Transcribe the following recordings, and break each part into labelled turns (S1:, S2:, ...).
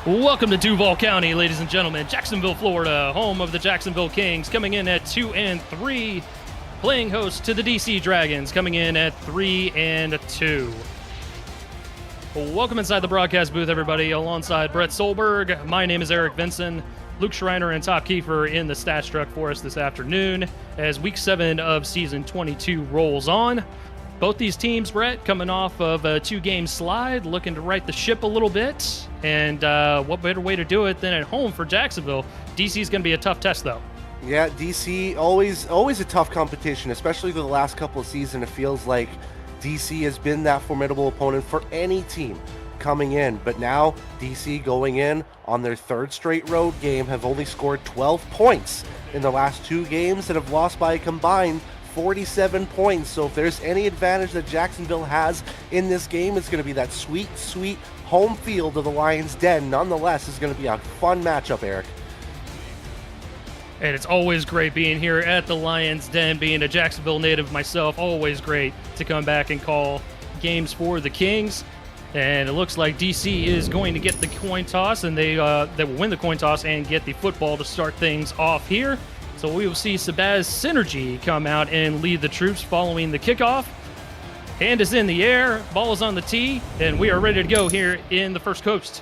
S1: Welcome to Duval County, ladies and gentlemen. Jacksonville, Florida, home of the Jacksonville Kings, coming in at 2-3, playing host to the DC Dragons, coming in at 3-2. Welcome inside the broadcast booth, everybody, alongside Brett Solberg. My name is Eric Vinson. Luke Schreiner and Top Kiefer in the stats truck for us this afternoon as Week 7 of Season 22 rolls on. Both these teams, Brett, coming off of a 2-game slide, looking to right the ship a little bit. And what better way to do it than at home for Jacksonville? DC is going to be a tough test, though.
S2: Yeah, DC, always a tough competition, especially for the last couple of seasons. It feels like DC has been that formidable opponent for any team coming in. But now, DC going in on their third straight road game have only scored 12 points in the last 2 games and have lost by a combined 47 points. So if there's any advantage that Jacksonville has in this game, it's going to be that sweet home field of the Lions' Den. Nonetheless, it's going to be a fun matchup, Eric.
S1: And it's always great being here at the Lions' Den, being a Jacksonville native myself. Always great to come back and call games for the Kings. And it looks like DC is going to get the coin toss, and they will win the coin toss and get the football to start things off here. So we will see Sabaz Synergy come out and lead the troops following the kickoff. Hand is in the air, ball is on the tee, and we are ready to go here in the first coast.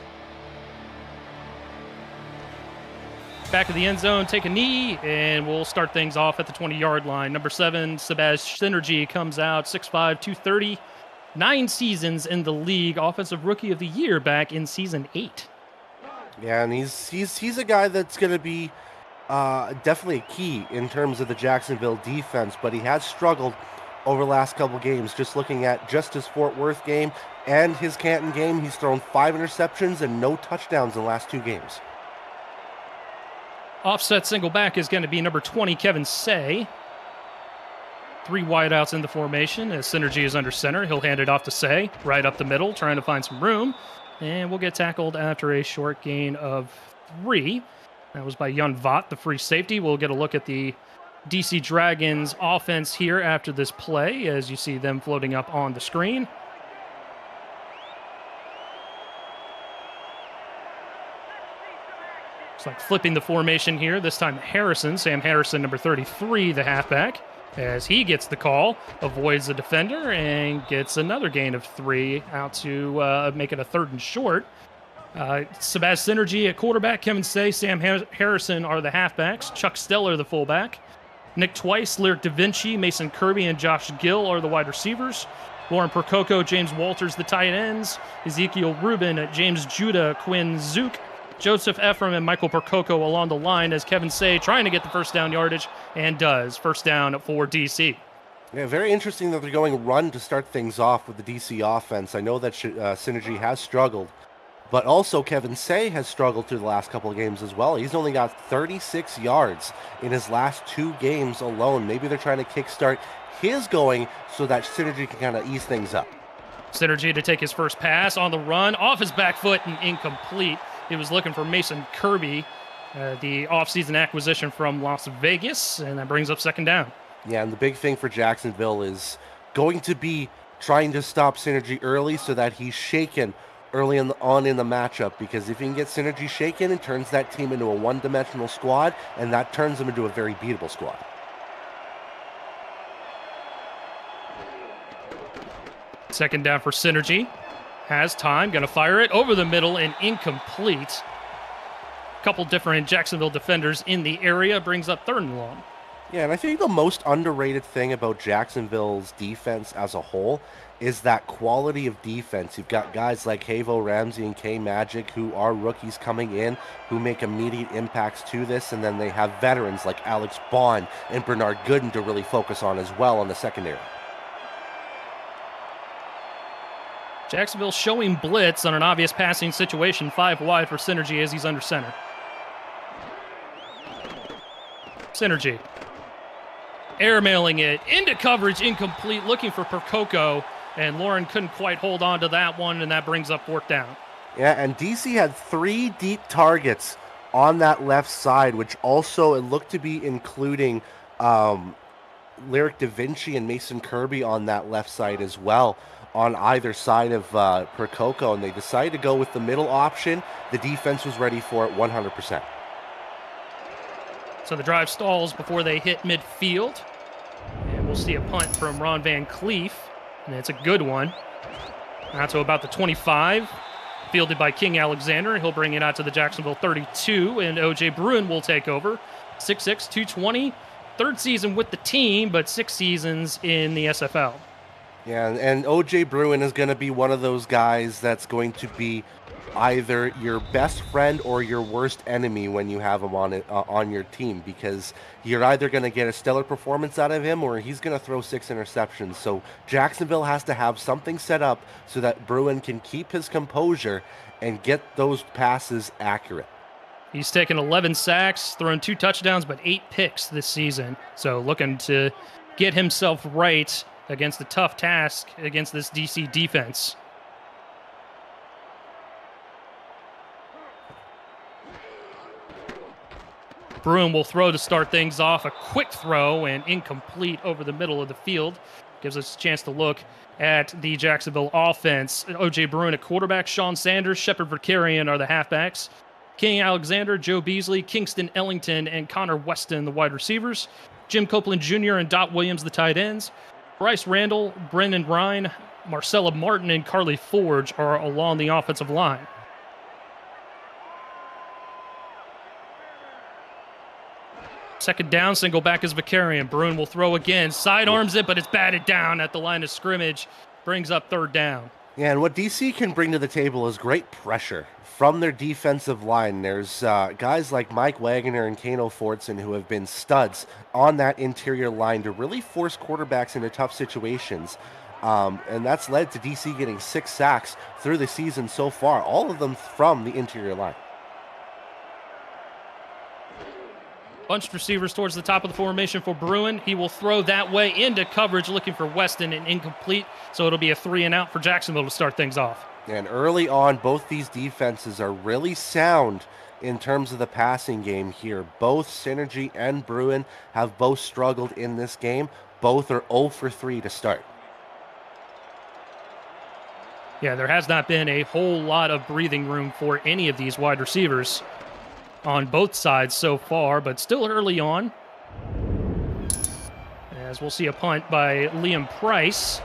S1: Back of the end zone, take a knee, and we'll start things off at the 20-yard line. Number 7, Sabaz Synergy comes out, 6'5", 230, 9 seasons in the league, Offensive Rookie of the Year back in Season 8.
S2: Yeah, and he's a guy that's going to be definitely a key in terms of the Jacksonville defense, but he has struggled over the last couple games. Just looking at just his Fort Worth game and his Canton game, he's thrown 5 interceptions and no touchdowns in the last 2 games.
S1: Offset single back is going to be number 20, Kevin Say. 3 wideouts in the formation as Synergy is under center. He'll hand it off to Say, right up the middle, trying to find some room. And we'll get tackled after a short gain of 3. That was by Yun Vaught, the free safety. We'll get a look at the DC Dragons offense here after this play, as you see them floating up on the screen. Looks like flipping the formation here. This time Sam Harrison, number 33, the halfback, as he gets the call, avoids the defender, and gets another gain of 3 out to make it a 3rd and short. Sabaz Synergy at quarterback, Kevin Say, Sam Harrison are the halfbacks, Chuck Steller the fullback, Nick Twice, Lyric Da Vinci, Mason Kirby, and Josh Gill are the wide receivers, Lauren Percoco, James Walters the tight ends, Ezekiel Rubin, James Judah, Quinn Zook, Joseph Ephraim, and Michael Percoco along the line as Kevin Say trying to get the first down yardage, and does. First down for DC.
S2: Yeah, very interesting that they're going run to start things off with the DC offense. I know that Synergy has struggled, but also Kevin Say has struggled through the last couple of games as well. He's only got 36 yards in his last 2 games alone. Maybe they're trying to kickstart his going so that Synergy can kind of ease things up.
S1: Synergy to take his first pass on the run, off his back foot and incomplete. He was looking for Mason Kirby, the offseason acquisition from Las Vegas, and that brings up 2nd down.
S2: Yeah, and the big thing for Jacksonville is going to be trying to stop Synergy early so that he's shaken early on in the matchup, because if you can get Synergy shaken, it turns that team into a one-dimensional squad, and that turns them into a very beatable squad.
S1: Second down for Synergy. Has time, going to fire it over the middle and incomplete. Couple different Jacksonville defenders in the area, brings up 3rd and long.
S2: Yeah, and I think the most underrated thing about Jacksonville's defense as a whole is that quality of defense. You've got guys like Havo Ramsey and K Magic who are rookies coming in who make immediate impacts to this, and then they have veterans like Alex Bond and Bernard Gooden to really focus on as well on the secondary.
S1: Jacksonville showing blitz on an obvious passing situation, 5 wide for Synergy as he's under center. Synergy airmailing it into coverage, incomplete, looking for Percoco, and Lauren couldn't quite hold on to that one, and that brings up 4th down.
S2: Yeah, and DC had 3 deep targets on that left side, which also it looked to be including Lyric Da Vinci and Mason Kirby on that left side as well. on either side of Percoco, and they decided to go with the middle option. The defense was ready for it 100%.
S1: So the drive stalls before they hit midfield. And we'll see a punt from Ron Van Cleef, and it's a good one. Out to about the 25, fielded by King Alexander. He'll bring it out to the Jacksonville 32, and O.J. Bruin will take over. 6'6", 220, third season with the team, but 6 seasons in the SFL.
S2: Yeah, and O.J. Bruin is going to be one of those guys that's going to be either your best friend or your worst enemy when you have him on your team, because you're either going to get a stellar performance out of him or he's going to throw 6 interceptions. So Jacksonville has to have something set up so that Bruin can keep his composure and get those passes accurate.
S1: He's taken 11 sacks, thrown 2 touchdowns, but 8 picks this season. So looking to get himself right against the tough task against this DC defense. Bruin will throw to start things off. A quick throw and incomplete over the middle of the field. Gives us a chance to look at the Jacksonville offense. O.J. Bruin at quarterback, Sean Sanders, Shepard Verkarian are the halfbacks. King Alexander, Joe Beasley, Kingston Ellington, and Connor Weston, the wide receivers. Jim Copeland Jr. and Dot Williams, the tight ends. Bryce Randall, Brendan Ryan, Marcella Martin, and Carly Forge are along the offensive line. Second down, single back is Vicarian. Bruin will throw again, sidearms it, but it's batted down at the line of scrimmage. Brings up third down.
S2: Yeah, and what DC can bring to the table is great pressure from their defensive line. There's guys like Mike Wagner and Kano Fortson who have been studs on that interior line to really force quarterbacks into tough situations. And that's led to DC getting 6 sacks through the season so far, all of them from the interior line.
S1: Bunched receivers towards the top of the formation for Bruin. He will throw that way into coverage, looking for Weston, and incomplete. So it'll be a 3 and out for Jacksonville to start things off.
S2: And early on, both these defenses are really sound in terms of the passing game here. Both Synergy and Bruin have both struggled in this game. Both are 0 for 3 to start.
S1: Yeah, there has not been a whole lot of breathing room for any of these wide receivers on both sides so far, but still early on. As we'll see a punt by Liam Price.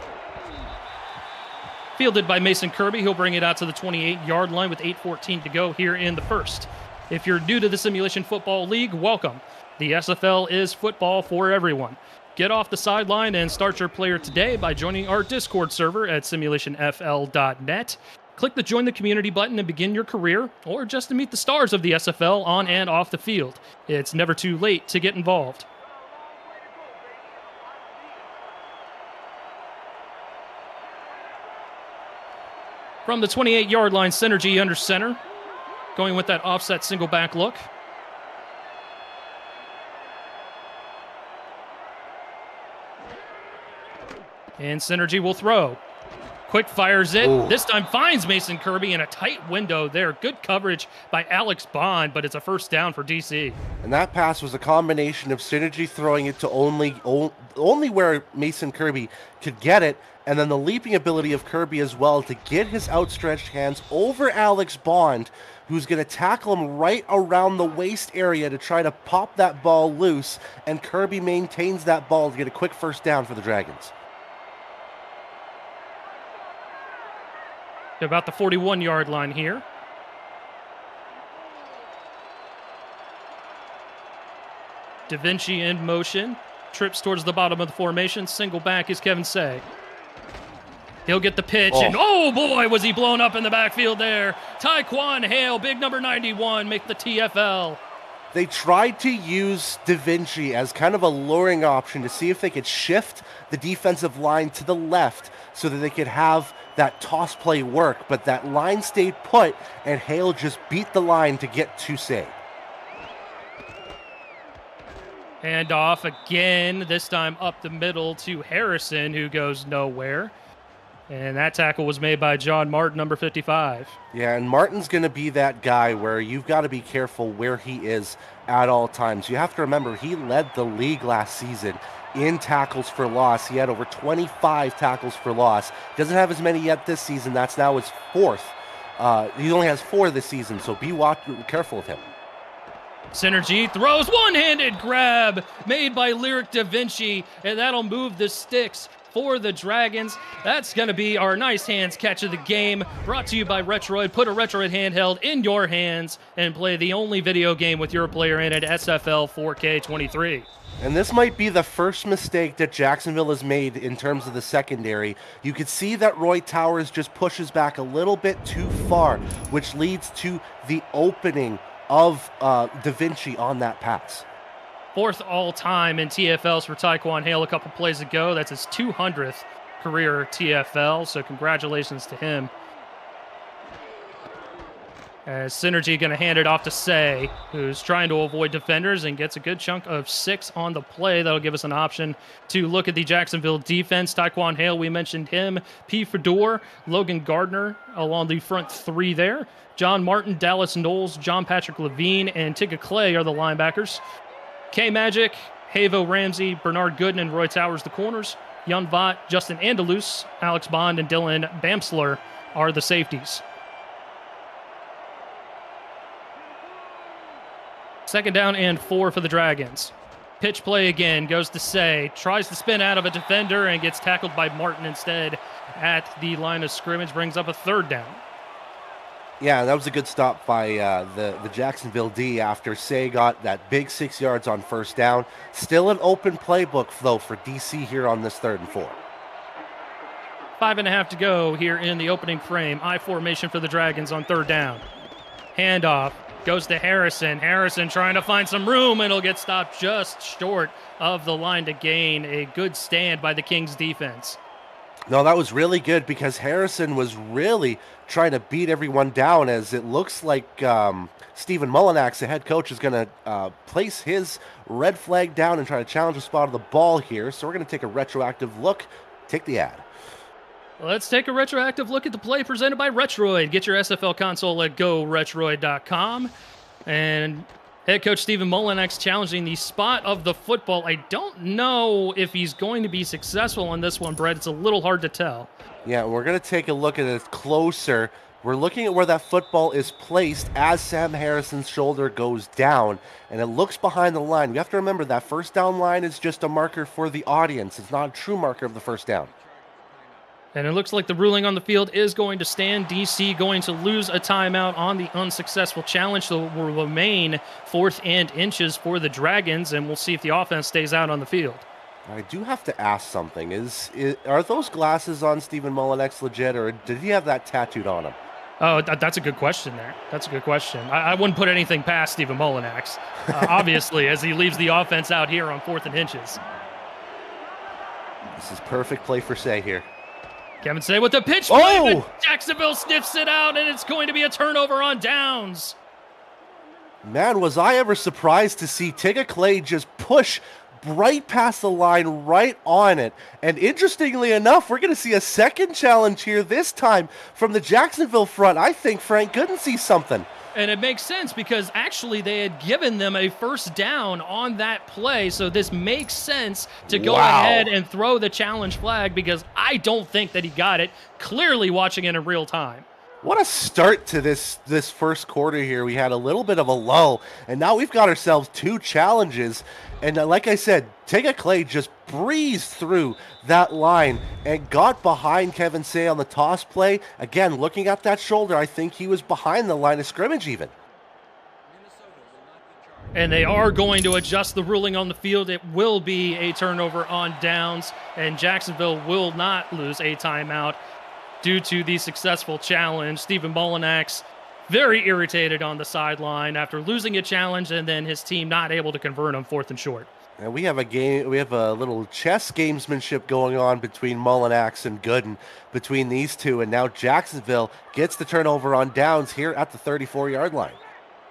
S1: Fielded by Mason Kirby. He'll bring it out to the 28-yard line with 8:14 to go here in the first. If you're new to the Simulation Football League, welcome. The SFL is football for everyone. Get off the sideline and start your player today by joining our Discord server at simulationfl.net. Click the Join the Community button and begin your career, or just to meet the stars of the SFL on and off the field. It's never too late to get involved. From the 28-yard line, Synergy under center, going with that offset single back look. And Synergy will throw. Quick fires it. Ooh. This time finds Mason Kirby in a tight window there. Good coverage by Alex Bond, but it's a first down for DC.
S2: And that pass was a combination of Synergy throwing it to only where Mason Kirby could get it, and then the leaping ability of Kirby as well to get his outstretched hands over Alex Bond, who's going to tackle him right around the waist area to try to pop that ball loose, and Kirby maintains that ball to get a quick first down for the Dragons.
S1: About the 41-yard line here. Da Vinci in motion. Trips towards the bottom of the formation. Single back is Kevin Say. He'll get the pitch, and oh boy, was he blown up in the backfield there. Tyquan Hale, big number 91, make the TFL.
S2: They tried to use Da Vinci as kind of a luring option to see if they could shift the defensive line to the left so that they could have that toss play work, but that line stayed put, and Hale just beat the line to get to Say.
S1: And off again, this time up the middle to Harrison, who goes nowhere. And that tackle was made by John Martin, number 55.
S2: Yeah, and Martin's going to be that guy where you've got to be careful where he is at all times. You have to remember, he led the league last season in tackles for loss. He had over 25 tackles for loss. He doesn't have as many yet this season. That's now his fourth. He only has 4 this season, so be careful of him.
S1: Synergy throws one-handed grab made by Lyric Da Vinci, and that'll move the sticks for the Dragons. That's going to be our nice hands catch of the game, brought to you by Retroid. Put a Retroid handheld in your hands and play the only video game with your player in it, SFL 4K23.
S2: And this might be the first mistake that Jacksonville has made in terms of the secondary. You could see that Roy Towers just pushes back a little bit too far, which leads to the opening of Da Vinci on that pass.
S1: 4th all-time in TFLs for Taekwon Hale a couple plays ago. That's his 200th career TFL, so congratulations to him. As Synergy going to hand it off to Say, who's trying to avoid defenders and gets a good chunk of 6 on the play. That'll give us an option to look at the Jacksonville defense. Taekwon Hale, we mentioned him. P. Fedor, Logan Gardner along the front 3 there. John Martin, Dallas Knowles, John Patrick Levine, and Tigga Clay are the linebackers. K-Magic, Havo Ramsey, Bernard Gooden, and Roy Towers the corners. Jan Vaught, Justin Andalus, Alex Bond, and Dylan Bamsler are the safeties. 2nd down and 4 for the Dragons. Pitch play again, goes to Say, tries to spin out of a defender and gets tackled by Martin instead at the line of scrimmage, brings up a 3rd down.
S2: Yeah, that was a good stop by the Jacksonville D after Say got that big 6 yards on 1st down. Still an open playbook, though, for DC here on this 3rd and 4.
S1: 5.5 to go here in the opening frame. I formation for the Dragons on 3rd down. Handoff goes to Harrison. Harrison trying to find some room, and he'll get stopped just short of the line to gain. A good stand by the Kings defense.
S2: No, that was really good because Harrison was really trying to beat everyone down, as it looks like Stephen Mullinax, the head coach, is going to place his red flag down and try to challenge the spot of the ball here. So we're going to take a retroactive look. Take the ad.
S1: Let's take a retroactive look at the play presented by Retroid. Get your SFL console at GoRetroid.com. And head coach Stephen Mullinax challenging the spot of the football. I don't know if he's going to be successful on this one, Brett. It's a little hard to tell. Yeah,
S2: we're going to take a look at it closer. We're looking at where that football is placed as Sam Harrison's shoulder goes down, and it looks behind the line. You have to remember that 1st down line is just a marker for the audience. It's not a true marker of the 1st down.
S1: And it looks like the ruling on the field is going to stand. DC going to lose a timeout on the unsuccessful challenge, so it will remain 4th and inches for the Dragons, and we'll see if the offense stays out on the field.
S2: I do have to ask something. Are those glasses on Stephen Mullinax legit, or did he have that tattooed on him?
S1: Oh, that's a good question there. That's a good question. I wouldn't put anything past Stephen Mullinax, obviously, as he leaves the offense out here on 4th and inches.
S2: This is perfect play for Say here.
S1: Kevin Say with the pitch play, but Jacksonville sniffs it out, and it's going to be a turnover on downs.
S2: Man, was I ever surprised to see Tigga Clay just push right past the line, right on it. And interestingly enough, we're going to see a 2nd challenge here, this time from the Jacksonville front. I think Frank Gooden sees something.
S1: And it makes sense because actually they had given them a 1st down on that play. So this makes sense to go ahead and throw the challenge flag because I don't think that he got it. Clearly watching it in real time.
S2: What a start to this 1st quarter here. We had a little bit of a lull, and now we've got ourselves 2 challenges. And like I said, Tigga Clay just breezed through that line and got behind Kevin Say on the toss play. Again, looking at that shoulder, I think he was behind the line of scrimmage even.
S1: And they are going to adjust the ruling on the field. It will be a turnover on downs, and Jacksonville will not lose a timeout due to the successful challenge. Stephen Mullinax very irritated on the sideline after losing a challenge and then his team not able to convert on 4th and short.
S2: And we have a little chess gamesmanship going on between Mullinax and Gooden between these two, and now Jacksonville gets the turnover on downs here at the 34-yard line.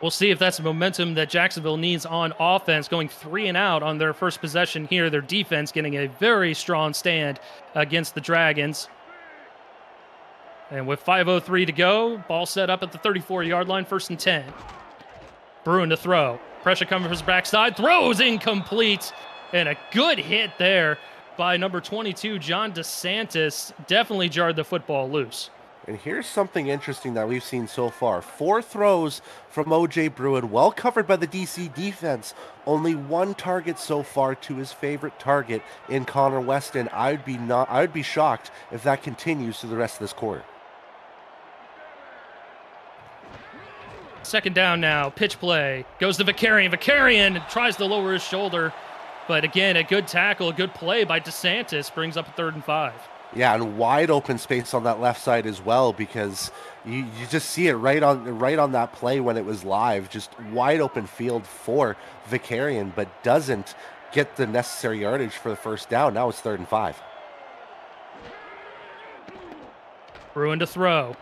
S1: We'll see if that's the momentum that Jacksonville needs on offense, going 3 and out on their first possession here. Their defense getting a very strong stand against the Dragons. And with 5:03 to go, ball set up at the 34-yard line, 1st and 10. Bruin to throw. Pressure coming from his backside. Throws incomplete. And a good hit there by number 22, John DeSantis. Definitely jarred the football loose.
S2: And here's something interesting that we've seen so far. 4 throws from O.J. Bruin, well covered by the DC defense. Only 1 target so far to his favorite target in Connor Weston. I would be shocked if that continues through the rest of this quarter.
S1: 2nd down now. Pitch play. Goes to Vicarian. Vicarian tries to lower his shoulder. But again, a good tackle, a good play by DeSantis brings up a 3rd and 5.
S2: Yeah, and wide open space on that left side as well, because you just see it right on that play when it was live. Just wide open field for Vicarian, but doesn't get the necessary yardage for the 1st down. Now it's 3rd and 5.
S1: Bruin to throw.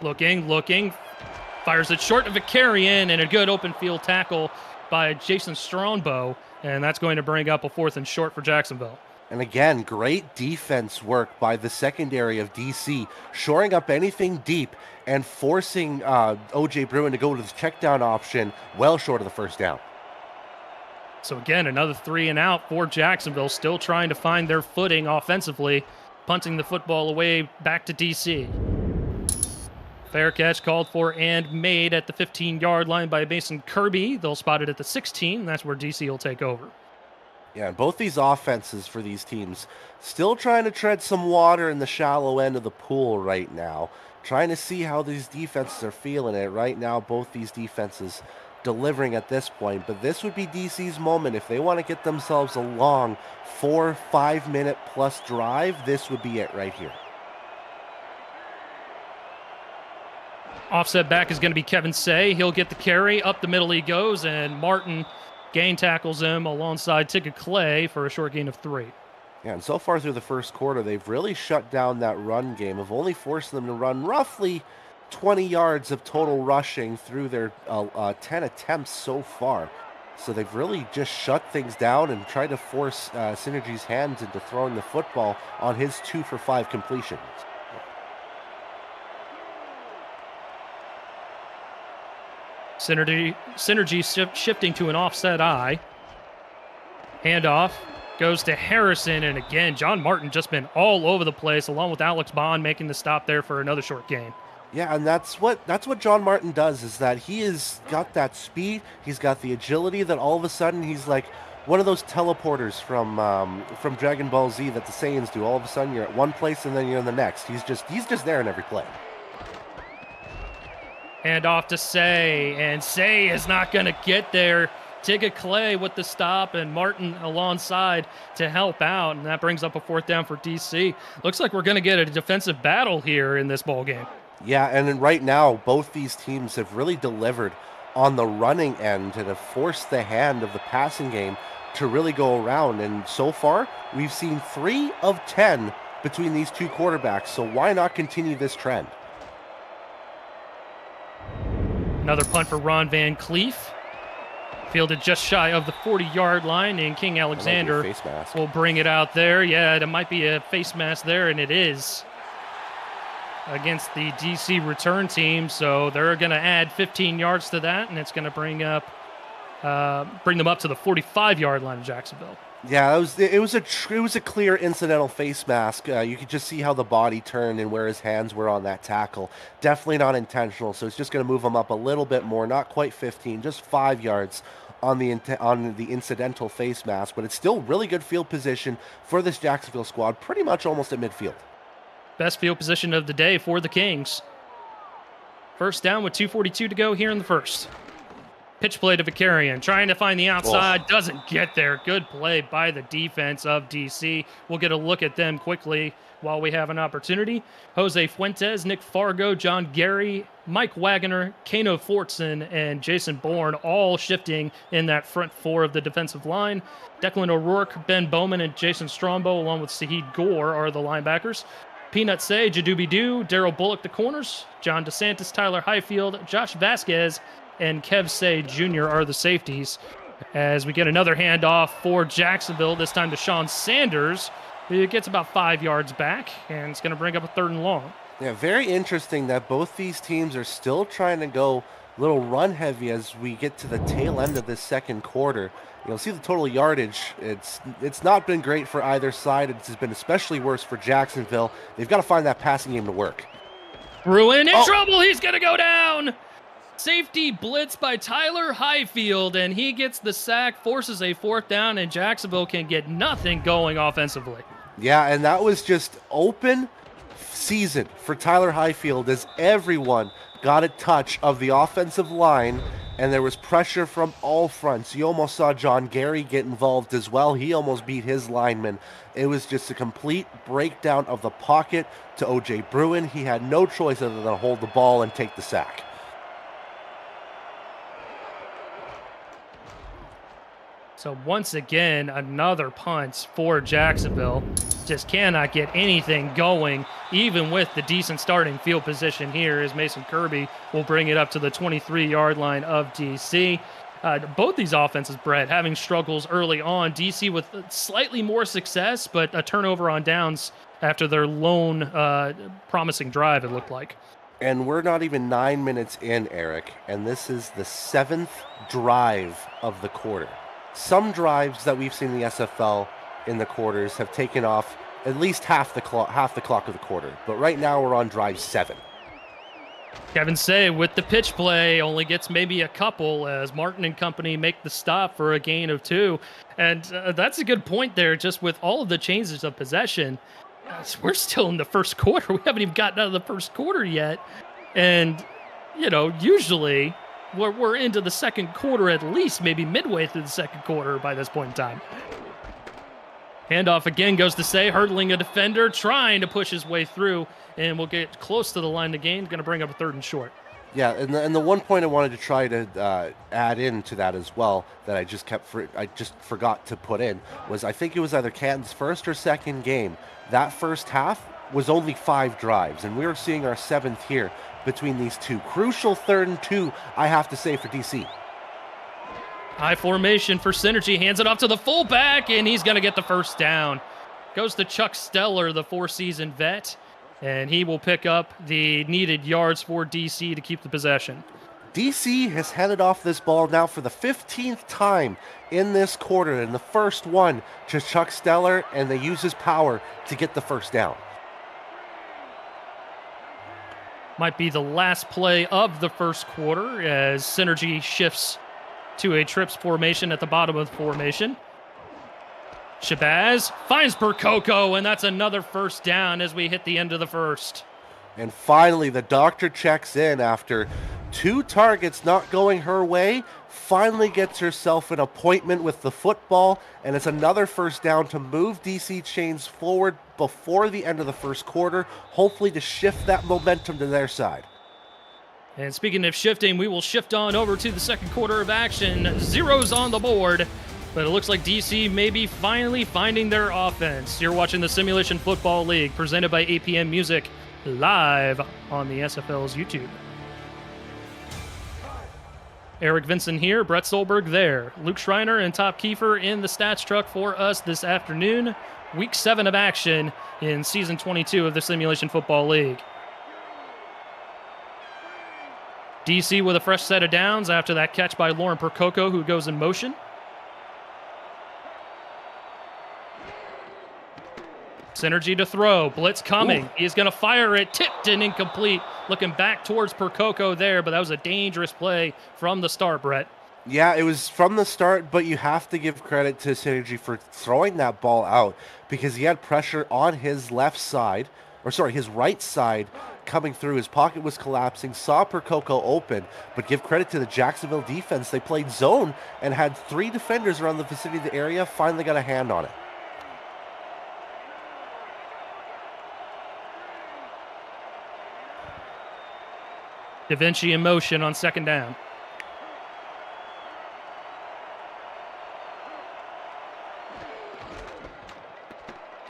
S1: Looking. Fires it short to Vicarian, and a good open field tackle by Jason Strongbow. And that's going to bring up a 4th and short for Jacksonville.
S2: And again, great defense work by the secondary of DC, shoring up anything deep and forcing O.J. Bruin to go to the check down option well short of the 1st down.
S1: So again, another 3 and out for Jacksonville, still trying to find their footing offensively, punting the football away back to DC. Fair catch called for and made at the 15-yard line by Mason Kirby. They'll spot it at the 16. That's where DC will take over.
S2: Yeah, and both these offenses for these teams still trying to tread some water in the shallow end of the pool right now. Trying to see how these defenses are feeling it. Right now, both these defenses delivering at this point. But this would be DC's moment. If they want to get themselves a long 4-5 minute plus drive, this would be it right here.
S1: Offset back is going to be Kevin Say. He'll get the carry. Up the middle he goes, and Martin gain tackles him alongside Tigga Clay for a short gain of 3.
S2: Yeah, and so far through the 1st quarter, they've really shut down that run game of only forcing them to run roughly 20 yards of total rushing through their 10 attempts so far. So they've really just shut things down and tried to force Synergy's hands into throwing the football on his 2-for-5 completions.
S1: Synergy shifting to an offset eye. Handoff goes to Harrison, and again, John Martin just been all over the place, along with Alex Bond making the stop there for another short gain.
S2: Yeah, and that's what John Martin does, is that he has got that speed, he's got the agility that all of a sudden he's like one of those teleporters from Dragon Ball Z that the Saiyans do. All of a sudden you're at one place and then you're in the next. He's just there in every play.
S1: Hand off to Say, and Say is not going to get there. Tigga Clay with the stop, and Martin alongside to help out, and that brings up a 4th down for DC. Looks like we're going to get a defensive battle here in this ball game.
S2: Yeah, and then right now, both these teams have really delivered on the running end and have forced the hand of the passing game to really go around. And so far, we've seen 3 of 10 between these 2 quarterbacks, so why not continue this trend?
S1: Another punt for Ron Van Cleef. Fielded just shy of the 40-yard line, and King Alexander will bring it out there. Yeah, there might be a face mask there, and it is against the DC return team. So they're going to add 15 yards to that, and it's going to bring them up to the 45-yard line of Jacksonville.
S2: Yeah, it was a clear incidental face mask. You could just see how the body turned and where his hands were on that tackle. Definitely not intentional, so it's just going to move him up a little bit more, not quite 15, just 5 yards on the incidental face mask, but it's still really good field position for this Jacksonville squad, pretty much almost at midfield.
S1: Best field position of the day for the Kings. 1st down with 2:42 to go here in the 1st. Pitch play to Vicarian, trying to find the outside, doesn't get there. Good play by the defense of DC. We'll get a look at them quickly while we have an opportunity. Jose Fuentes, Nick Fargo, John Gary, Mike Wagner, Kano Fortson, and Jason Bourne all shifting in that front 4 of the defensive line. Declan O'Rourke, Ben Bowman, and Jason Strombo, along with Saheed Gore, are the linebackers. Peanut Say, Jadoobie Doo, Daryl Bullock, the corners. John DeSantis, Tyler Highfield, Josh Vasquez, and Kev Say Jr. are the safeties. As we get another handoff for Jacksonville, this time to Sean Sanders, who gets about 5 yards back, and it's going to bring up a 3rd and long.
S2: Yeah, very interesting that both these teams are still trying to go a little run heavy as we get to the tail end of this second quarter. You'll see the total yardage. It's not been great for either side. It's been especially worse for Jacksonville. They've got to find that passing game to work.
S1: Bruin in trouble. He's going to go down. Safety blitz by Tyler Highfield, and he gets the sack, forces a fourth down, and Jacksonville can get nothing going offensively.
S2: Yeah, and that was just open season for Tyler Highfield as everyone got a touch of the offensive line, and there was pressure from all fronts. You almost saw John Gary get involved as well. He almost beat his lineman. It was just a complete breakdown of the pocket to O.J. Bruin. He had no choice other than to hold the ball and take the sack.
S1: So once again, another punt for Jacksonville. Just cannot get anything going, even with the decent starting field position here, as Mason Kirby will bring it up to the 23-yard line of DC. Both these offenses, Brett, having struggles early on. DC with slightly more success, but a turnover on downs after their lone promising drive, it looked like.
S2: And we're not even 9 minutes in, Eric, and this is the 7th drive of the quarter. Some drives that we've seen in the SFL in the quarters have taken off at least half the clock of the quarter. But right now we're on drive 7.
S1: Kevin Say with the pitch play only gets maybe a couple as Martin and company make the stop for a gain of 2. And that's a good point there, just with all of the changes of possession. We're still in the first quarter. We haven't even gotten out of the first quarter yet. And, usually we're into the second quarter at least, maybe midway through the second quarter by this point in time. Handoff again goes to Say, hurdling a defender, trying to push his way through, and we'll get close to the line of gain. Going to bring up a 3rd and short.
S2: Yeah, and the one point I wanted to try to add into that as well that I just forgot to put in was I think it was either Canton's first or second game. That first half was only 5 drives, and we were seeing our 7th here between these two. Crucial 3rd and 2, I have to say, for DC.
S1: High formation for Synergy, hands it off to the fullback, and he's going to get the first down. Goes to Chuck Steller, the 4-season vet, and he will pick up the needed yards for DC to keep the possession.
S2: DC has handed off this ball now for the 15th time in this quarter, and the first one to Chuck Steller, and they use his power to get the first down.
S1: Might be the last play of the first quarter as Synergy shifts to a trips formation at the bottom of the formation. Shabazz finds Percoco, and that's another first down as we hit the end of the first.
S2: And finally, the doctor checks in after 2 targets not going her way, finally gets herself an appointment with the football, and it's another first down to move DC chains forward before the end of the first quarter, hopefully to shift that momentum to their side.
S1: And speaking of shifting, we will shift on over to the second quarter of action. 0's on the board, but it looks like DC may be finally finding their offense. You're watching the Simulation Football League, presented by APM Music, live on the SFL's YouTube. Eric Vinson here, Brett Solberg there. Luke Schreiner and Top Kiefer in the stats truck for us this afternoon. Week 7 of action in Season 22 of the Simulation Football League. DC with a fresh set of downs after that catch by Lauren Percoco, who goes in motion. Synergy to throw. Blitz coming. Ooh. He's going to fire it. Tipped and incomplete. Looking back towards Percoco there, but that was a dangerous play from the start, Brett.
S2: Yeah, it was from the start, but you have to give credit to Synergy for throwing that ball out because he had pressure on his his right side coming through. His pocket was collapsing, saw Percoco open, but give credit to the Jacksonville defense. They played zone and had 3 defenders around the vicinity of the area, finally got a hand on it.
S1: Da Vinci in motion on second down.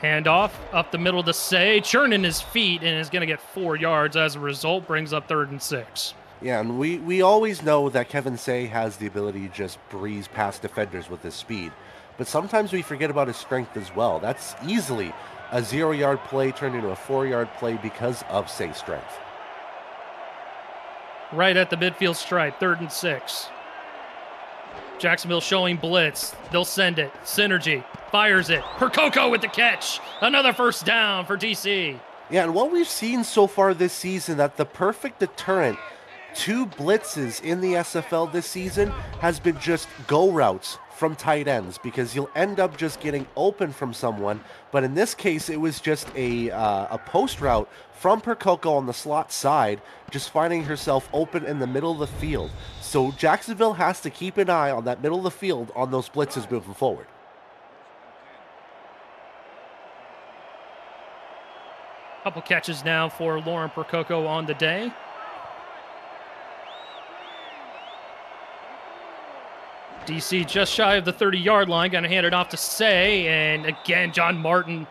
S1: Handoff up the middle to Say, churning his feet, and is going to get 4 yards as a result, brings up 3rd and 6.
S2: Yeah, and we always know that Kevin Say has the ability to just breeze past defenders with his speed, but sometimes we forget about his strength as well. That's easily a 0-yard play turned into a 4-yard play because of safe strength.
S1: Right at the midfield stripe, 3rd and 6. Jacksonville showing blitz. They'll send it. Synergy fires it. Percoco with the catch. Another first down for DC.
S2: Yeah, and what we've seen so far this season, that the perfect deterrent to blitzes in the SFL this season has been just go routes from tight ends, because you'll end up just getting open from someone. But in this case, it was just a post route from Percoco on the slot side, just finding herself open in the middle of the field. So Jacksonville has to keep an eye on that middle of the field on those blitzes moving forward.
S1: Couple catches now for Lauren Percoco on the day. DC just shy of the 30-yard line, going to hand it off to Say, and again, John Martin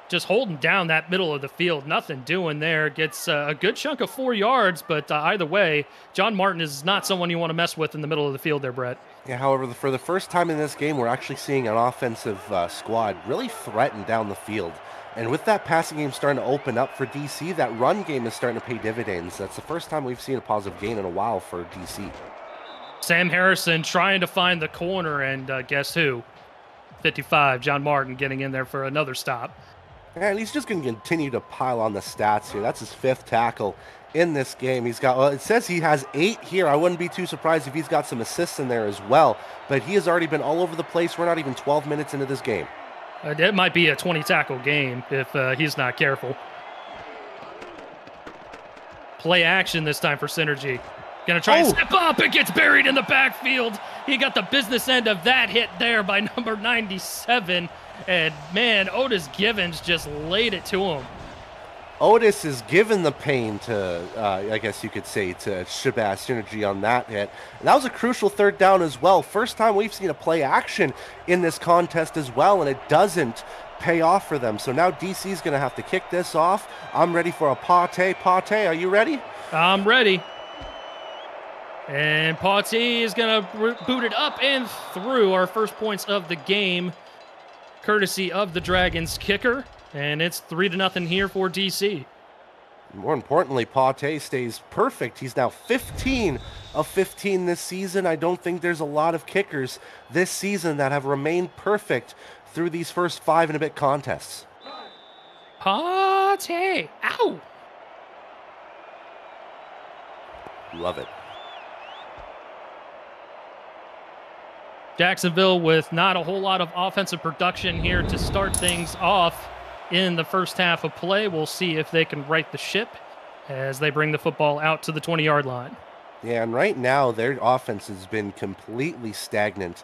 S1: just holding down that middle of the field. Nothing doing there. Gets a good chunk of 4 yards, but either way, John Martin is not someone you want to mess with in the middle of the field there, Brett.
S2: Yeah, however, for the first time in this game, we're actually seeing an offensive squad really threaten down the field. And with that passing game starting to open up for DC, that run game is starting to pay dividends. That's the first time we've seen a positive gain in a while for DC.
S1: Sam Harrison trying to find the corner, and guess who? 55, John Martin getting in there for another stop.
S2: And he's just going to continue to pile on the stats here. That's his 5th tackle in this game. He's got, well, it says he has 8 here. I wouldn't be too surprised if he's got some assists in there as well. But he has already been all over the place. We're not even 12 minutes into this game.
S1: It might be a 20-tackle game if he's not careful. Play action this time for Synergy. Going to try and step up. It gets buried in the backfield. He got the business end of that hit there by number 97. And, man, Otis Givens just laid it to him.
S2: Otis is given the pain to, I guess you could say, to Shabazz Synergy on that hit. And that was a crucial 3rd down as well. First time we've seen a play action in this contest as well, and it doesn't pay off for them. So now DC's going to have to kick this off. I'm ready for a Pate. Pate, are you ready?
S1: I'm ready. And Pate is going to boot it up and through. Our first points of the game, courtesy of the Dragons kicker. And it's 3-0 here for DC.
S2: More importantly, Pate stays perfect. He's now 15 of 15 this season. I don't think there's a lot of kickers this season that have remained perfect through these first 5 and a bit contests.
S1: Pate! Ow!
S2: Love it.
S1: Jacksonville with not a whole lot of offensive production here to start things off in the first half of play. We'll see if they can right the ship as they bring the football out to the 20-yard line.
S2: Yeah, and right now their offense has been completely stagnant.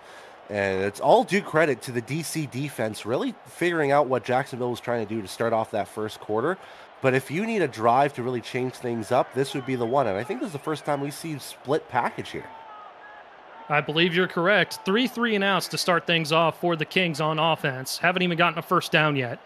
S2: And it's all due credit to the DC defense really figuring out what Jacksonville was trying to do to start off that first quarter. But if you need a drive to really change things up, this would be the one. And I think this is the first time we see split package here.
S1: I believe you're correct. 3 3-and-outs to start things off for the Kings on offense. Haven't even gotten a first down yet.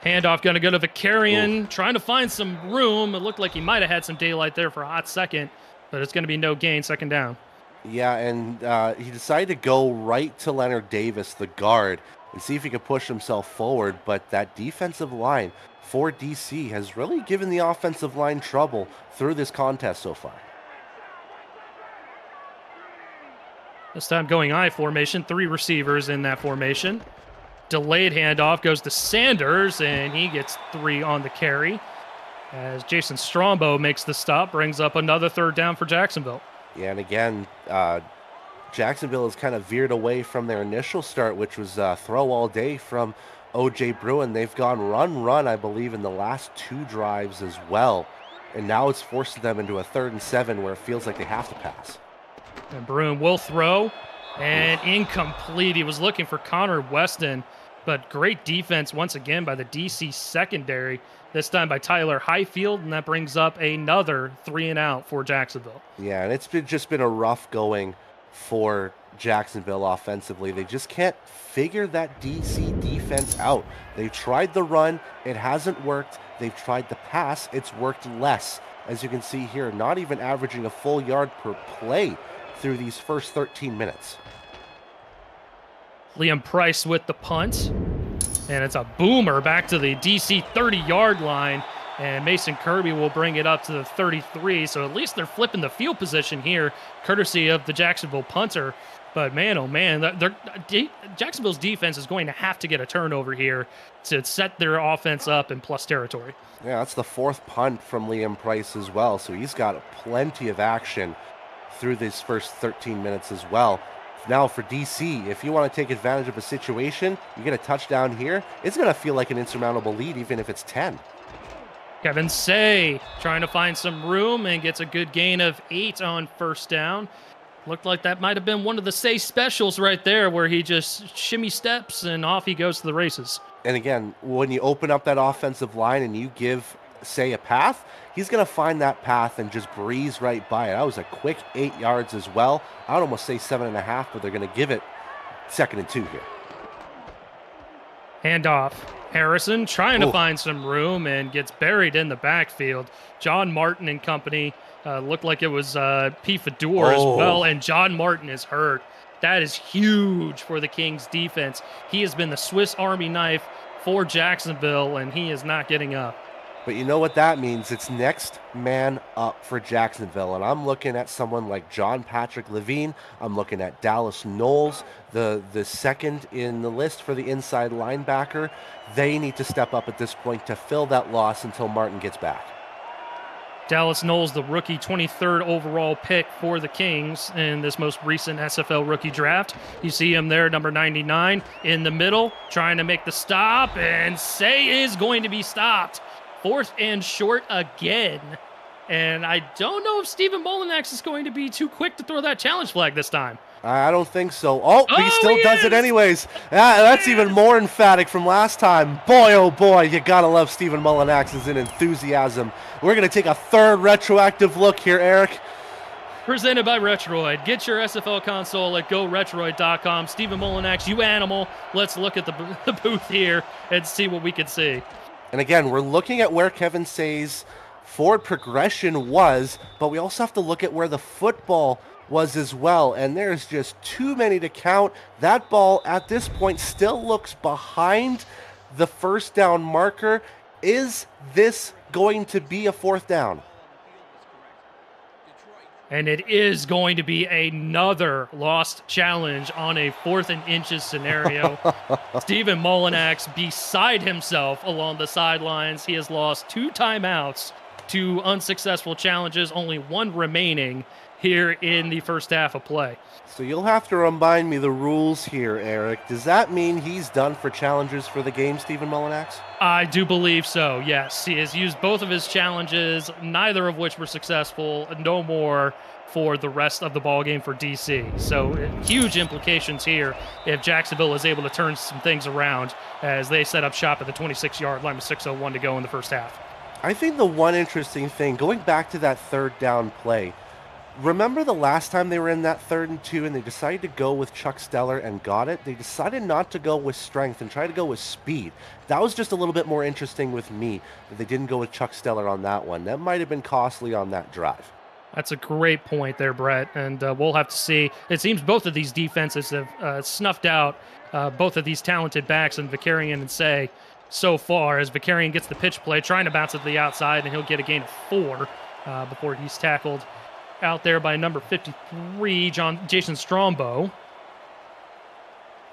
S1: Handoff going to go to Vicarian, trying to find some room. It looked like he might have had some daylight there for a hot second, but it's going to be no gain, 2nd down.
S2: Yeah, and he decided to go right to Leonard Davis, the guard, and see if he could push himself forward. But that defensive line for DC has really given the offensive line trouble through this contest so far.
S1: This time going I formation, 3 receivers in that formation. Delayed handoff goes to Sanders, and he gets 3 on the carry. As Jason Strombo makes the stop, brings up another 3rd down for Jacksonville.
S2: Yeah, and again, Jacksonville has kind of veered away from their initial start, which was throw all day from O.J. Bruin. They've gone run, I believe, in the last 2 drives as well. And now it's forced them into a 3rd and 7 where it feels like they have to pass.
S1: And Bruin will throw, and incomplete. He was looking for Connor Weston, but great defense once again by the DC secondary, this time by Tyler Highfield, and that brings up another 3-and-out for Jacksonville.
S2: Yeah, and it's just been a rough going for Jacksonville offensively. They just can't figure that DC defense out. They've tried the run, it hasn't worked. They've tried the pass, it's worked less. As you can see here, not even averaging a full yard per play through these first 13 minutes.
S1: Liam Price with the punt. And it's a boomer back to the DC 30-yard line. And Mason Kirby will bring it up to the 33. So at least they're flipping the field position here, courtesy of the Jacksonville punter. But man, oh man, Jacksonville's defense is going to have to get a turnover here to set their offense up in plus territory.
S2: Yeah, that's the 4th punt from Liam Price as well. So he's got plenty of action through these first 13 minutes as well. Now for DC, if you want to take advantage of a situation, you get a touchdown here, it's going to feel like an insurmountable lead even if it's 10.
S1: Kevin Say trying to find some room and gets a good gain of 8 on first down. Looked like that might have been one of the Say specials right there where he just shimmy steps and off he goes to the races.
S2: And again, when you open up that offensive line and you give Say a path, he's going to find that path and just breeze right by it. That was a quick 8 yards as well. I would almost say 7.5, but they're going to give it 2nd and 2 here.
S1: Handoff. Harrison trying to find some room and gets buried in the backfield. John Martin and company looked like it was P. Fedor as well, and John Martin is hurt. That is huge for the Kings defense. He has been the Swiss Army knife for Jacksonville, and he is not getting up.
S2: But you know what that means? It's next man up for Jacksonville. And I'm looking at someone like John Patrick Levine. I'm looking at Dallas Knowles, the second in the list for the inside linebacker. They need to step up at this point to fill that loss until Martin gets back.
S1: Dallas Knowles, the rookie 23rd overall pick for the Kings in this most recent SFL rookie draft. You see him there, number 99, in the middle, trying to make the stop, and Say is going to be stopped. 4th and short again. And I don't know if Stephen Molinax is going to be too quick to throw that challenge flag this time.
S2: I don't think so. He still does it anyways. That's even more emphatic from last time. Boy, oh boy, you gotta love Stephen Molinax's enthusiasm. We're gonna take a 3rd retroactive look here, Eric.
S1: Presented by Retroid. Get your SFL console at GoRetroid.com. Stephen Molinax, you animal. Let's look at the booth here and see what we can see.
S2: And again, we're looking at where Kevin Say's forward progression was, but we also have to look at where the football was as well. And there's just too many to count. That ball at this point still looks behind the first down marker. Is this going to be a 4th down?
S1: And it is going to be another lost challenge on a 4th and inches scenario. Stephen Molinax beside himself along the sidelines. He has lost 2 timeouts, 2 unsuccessful challenges, only 1 remaining here in the first half of play.
S2: So you'll have to remind me the rules here, Eric. Does that mean he's done for challenges for the game, Stephen Molinax?
S1: I do believe so, yes. He has used both of his challenges, neither of which were successful. No more for the rest of the ballgame for DC. So huge implications here if Jacksonville is able to turn some things around as they set up shop at the 26-yard line with 6:01 to go in the first half.
S2: I think the one interesting thing, going back to that 3rd down play, remember the last time they were in that 3rd and 2 and they decided to go with Chuck Steller and got it? They decided not to go with strength and try to go with speed. That was just a little bit more interesting with me that they didn't go with Chuck Steller on that one. That might have been costly on that drive.
S1: That's a great point there, Brett, and we'll have to see. It seems both of these defenses have snuffed out both of these talented backs in Vicarian and Say so far, as Vicarian gets the pitch play, trying to bounce it to the outside, and he'll get a gain of 4 before he's tackled out there by number 53, Jason Strombo.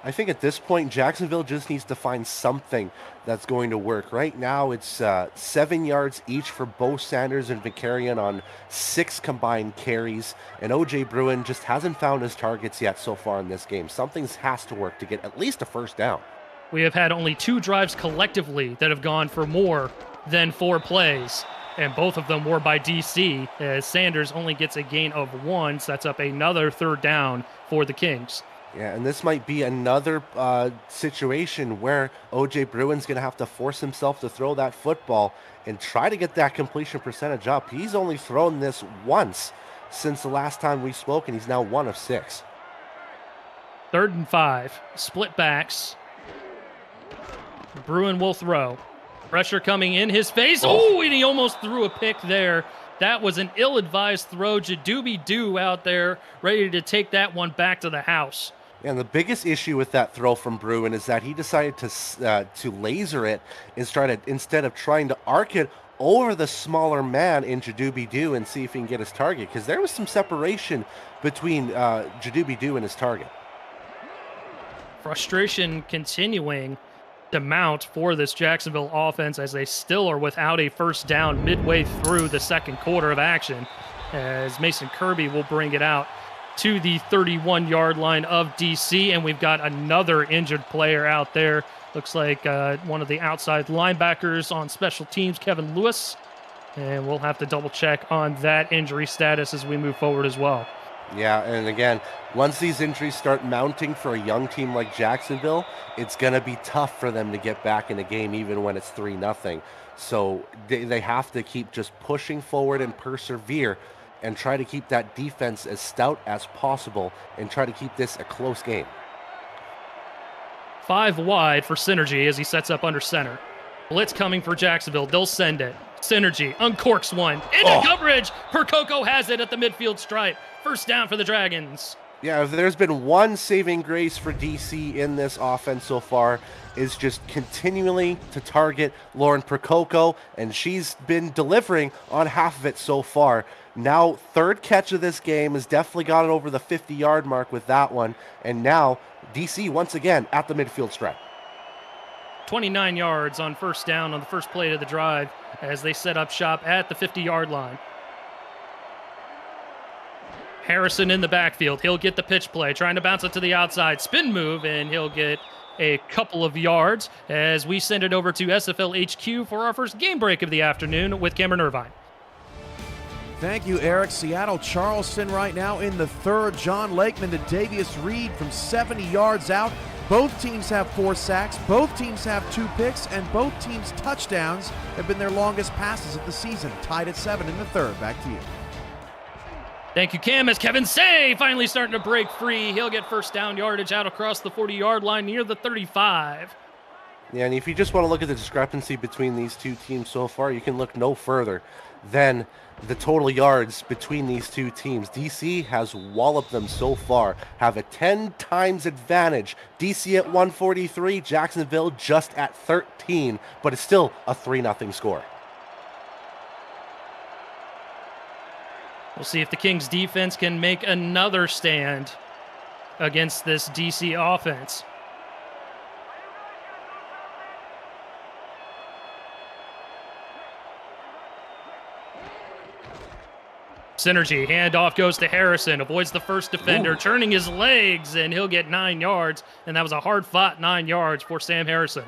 S2: I think at this point, Jacksonville just needs to find something that's going to work. Right now, it's 7 yards each for Bo Sanders and Vicarian on 6 combined carries. And O.J. Bruin just hasn't found his targets yet so far in this game. Something has to work to get at least a 1st down.
S1: We have had only 2 drives collectively that have gone for more than 4 plays. And both of them were by DC, as Sanders only gets a gain of 1, sets up another 3rd down for the Kings.
S2: Yeah, and this might be another situation where O.J. Bruin's going to have to force himself to throw that football and try to get that completion percentage up. He's only thrown this once since the last time we spoke, and he's now 1 of 6.
S1: 3rd and 5, split backs. Bruin will throw. Pressure coming in his face. Oh, and he almost threw a pick there. That was an ill-advised throw. Jadoobie Doo out there ready to take that one back to the house.
S2: And the biggest issue with that throw from Bruin is that he decided to laser it instead of trying to arc it over the smaller man in Jadoobie-Doo and see if he can get his target, because there was some separation between Jadoobie-Doo and his target.
S1: Frustration continuing to mount for this Jacksonville offense as they still are without a first down midway through the second quarter of action, as Mason Kirby will bring it out to the 31-yard line of DC, and we've got another injured player out there. Looks like one of the outside linebackers on special teams, Kevin Lewis, and we'll have to double check on that injury status as we move forward as well.
S2: Yeah, and again, once these injuries start mounting for a young team like Jacksonville, it's going to be tough for them to get back in a game even when it's 3-0. So they have to keep just pushing forward and persevere and try to keep that defense as stout as possible and try to keep this a close game.
S1: 5 wide for Synergy as he sets up under center. Blitz coming for Jacksonville. They'll send it. Synergy uncorks one. Into coverage. Percoco has it at the midfield stripe. First down for the Dragons.
S2: Yeah, if there's been one saving grace for DC in this offense so far, is just continually to target Lauren Percoco, and she's been delivering on half of it so far. Now, third catch of this game has definitely got it over the 50-yard mark with that one, and now DC once again at the midfield stripe.
S1: 29 yards on first down on the first play of the drive as they set up shop at the 50-yard line. Harrison in the backfield. He'll get the pitch play, trying to bounce it to the outside. Spin move, and he'll get a couple of yards as we send it over to SFL HQ for our first game break of the afternoon with Cameron Irvine.
S3: Thank you, Eric. Seattle Charleston right now in the third. John Lakeman to Davius Reed from 70 yards out. Both teams have 4 sacks. Both teams have 2 picks, and both teams' touchdowns have been their longest passes of the season. Tied at 7 in the third. Back to you.
S1: Thank you, Cam, as Kevin Say finally starting to break free. He'll get first down yardage out across the 40-yard line near the 35.
S2: Yeah, and if you just want to look at the discrepancy between these two teams so far, you can look no further than the total yards between these two teams. DC has walloped them so far, have a 10 times advantage. DC at 143, Jacksonville just at 13, but it's still a 3-0 score.
S1: We'll see if the Kings defense can make another stand against this DC offense. Synergy, handoff goes to Harrison, avoids the first defender, turning his legs, and he'll get 9 yards, and that was a hard-fought 9 yards for Sam Harrison.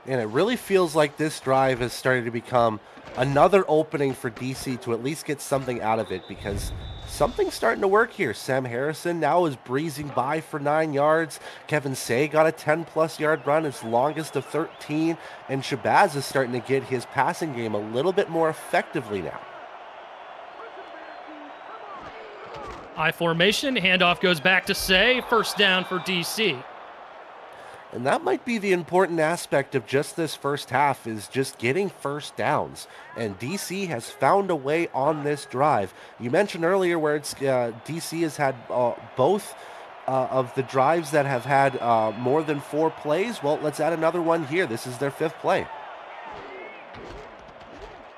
S2: And it really feels like this drive is starting to become another opening for DC to at least get something out of it, because something's starting to work here. Sam Harrison now is breezing by for 9 yards. Kevin Say got a 10-plus yard run, his longest of 13, and Shabazz is starting to get his passing game a little bit more effectively now.
S1: I formation, handoff goes back to Say, first down for DC.
S2: And that might be the important aspect of just this first half, is just getting first downs. And DC has found a way on this drive. You mentioned earlier where it's DC has had both of the drives that have had more than 4 plays. Well, let's add another one here. This is their 5th play.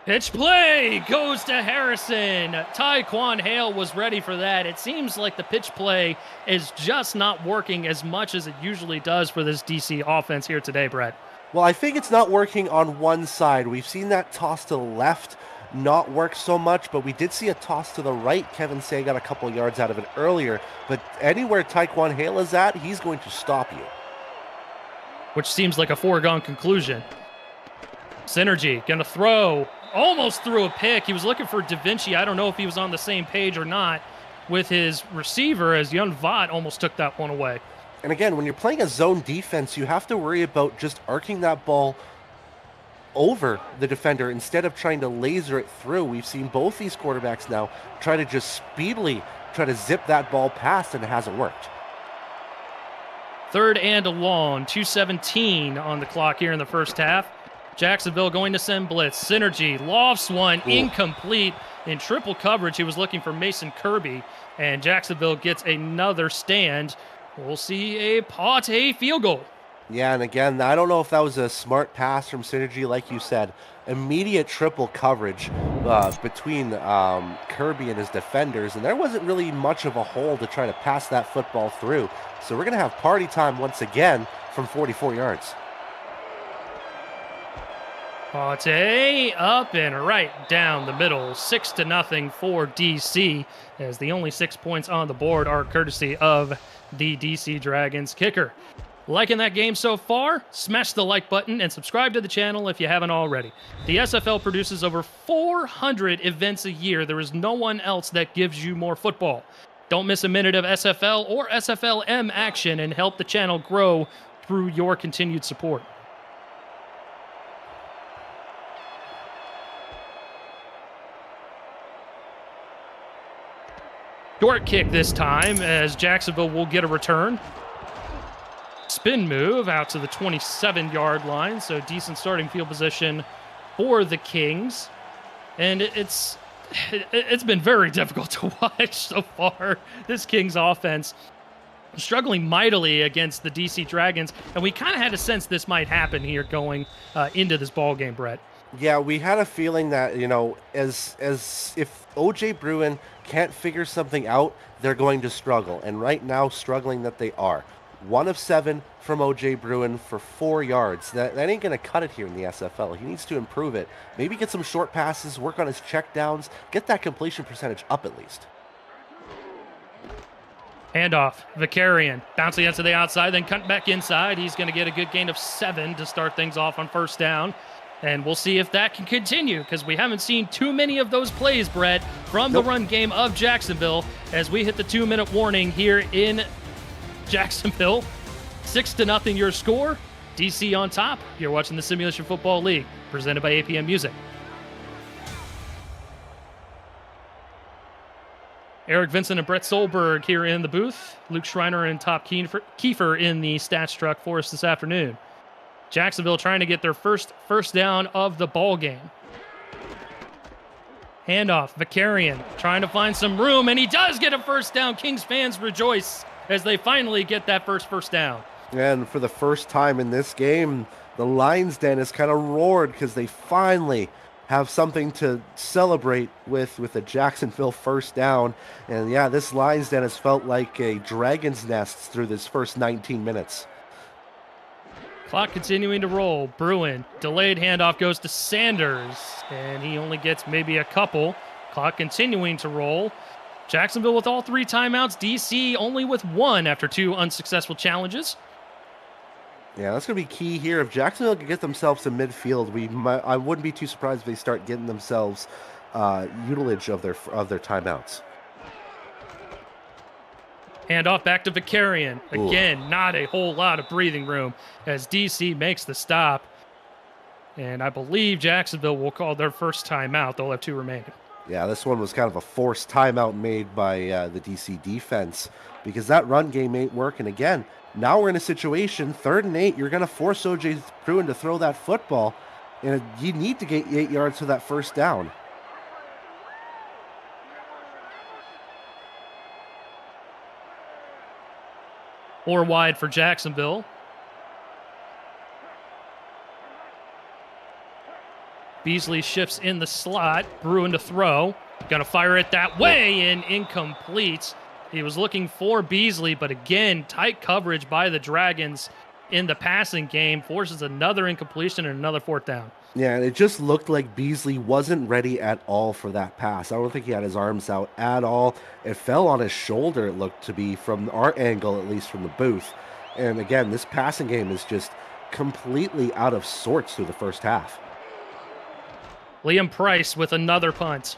S1: Pitch play goes to Harrison. Tyquan Hale was ready for that. It seems like the pitch play is just not working as much as it usually does for this DC offense here today, Brett.
S2: Well, I think it's not working on one side. We've seen that toss to the left not work so much, but we did see a toss to the right. Kevin Say got a couple of yards out of it earlier, but anywhere Tyquan Hale is at, he's going to stop you.
S1: Which seems like a foregone conclusion. Synergy gonna throw. Almost threw a pick. He was looking for Da Vinci. I don't know if he was on the same page or not with his receiver, as Yun Vaught almost took that one away.
S2: And again, when you're playing a zone defense, you have to worry about just arcing that ball over the defender instead of trying to laser it through. We've seen both these quarterbacks now try to just speedily try to zip that ball past, and it hasn't worked.
S1: 3rd and long, 2:17 on the clock here in the first half. Jacksonville going to send blitz. Synergy lofts one, incomplete in triple coverage. He was looking for Mason Kirby, and Jacksonville gets another stand We'll see a Pate field goal.
S2: Yeah, and again, I don't know if that was a smart pass from Synergy, like you said. Immediate triple coverage between Kirby and his defenders, and there wasn't really much of a hole to try to pass that football through. So we're going to have party time once again from 44 yards.
S1: Pate up and right down the middle, 6-0 for DC, as the only 6 points on the board are courtesy of the DC Dragons kicker. Liking that game so far? Smash the like button and subscribe to the channel if you haven't already. The SFL produces over 400 events a year. There is no one else that gives you more football. Don't miss a minute of SFL or SFLM action and help the channel grow through your continued support. Short kick this time as Jacksonville will get a return. Spin move out to the 27-yard line, so decent starting field position for the Kings. And it's been very difficult to watch so far. This Kings offense struggling mightily against the DC Dragons, and we kind of had a sense this might happen here going into this ball game, Brett.
S2: Yeah, we had a feeling that, as if OJ Bruin can't figure something out, they're going to struggle. And right now, struggling that they are. 1 of 7 from OJ Bruin for 4 yards. That ain't going to cut it here in the SFL. He needs to improve it. Maybe get some short passes, work on his checkdowns, get that completion percentage up at least.
S1: Handoff, Vicarian, bouncing into the outside, then cut back inside. He's going to get a good gain of 7 to start things off on first down. And we'll see if that can continue, because we haven't seen too many of those plays, Brett, from the run game of Jacksonville as we hit the 2-minute warning here in Jacksonville. 6-0 your score. DC on top. You're watching the Simulation Football League, presented by APM Music. Eric Vincent and Brett Solberg here in the booth. Luke Schreiner and Top Kiefer in the stats truck for us this afternoon. Jacksonville trying to get their first down of the ball game. Handoff, Vicarian trying to find some room, and he does get a first down. Kings fans rejoice as they finally get that first down.
S2: And for the first time in this game, the Lions Den has kind of roared because they finally have something to celebrate with a Jacksonville first down. And yeah, this Lions Den has felt like a dragon's nest through this first 19 minutes.
S1: Clock continuing to roll. Bruin, delayed handoff goes to Sanders, and he only gets maybe a couple. Clock continuing to roll. Jacksonville with all 3 timeouts. DC only with 1 after 2 unsuccessful challenges.
S2: Yeah, that's going to be key here. If Jacksonville can get themselves to midfield, I wouldn't be too surprised if they start getting themselves utilage of their timeouts.
S1: Handoff back to Vicarian. Again, not a whole lot of breathing room as DC makes the stop. And I believe Jacksonville will call their first timeout. They'll have 2 remaining.
S2: Yeah, this one was kind of a forced timeout made by the DC defense because that run game ain't working. Again, now we're in a situation, 3rd and 8, you're going to force OJ Bruin to throw that football, and you need to get 8 yards for that first down.
S1: Or wide for Jacksonville. Beasley shifts in the slot. Bruin to throw. Gonna fire it that way and incomplete. He was looking for Beasley, but again, tight coverage by the Dragons in the passing game forces another incompletion and another 4th down.
S2: Yeah, and it just looked like Beasley wasn't ready at all for that pass. I don't think he had his arms out at all. It fell on his shoulder, it looked to be, from our angle, at least from the booth. And again, this passing game is just completely out of sorts through the first half.
S1: Liam Price with another punt.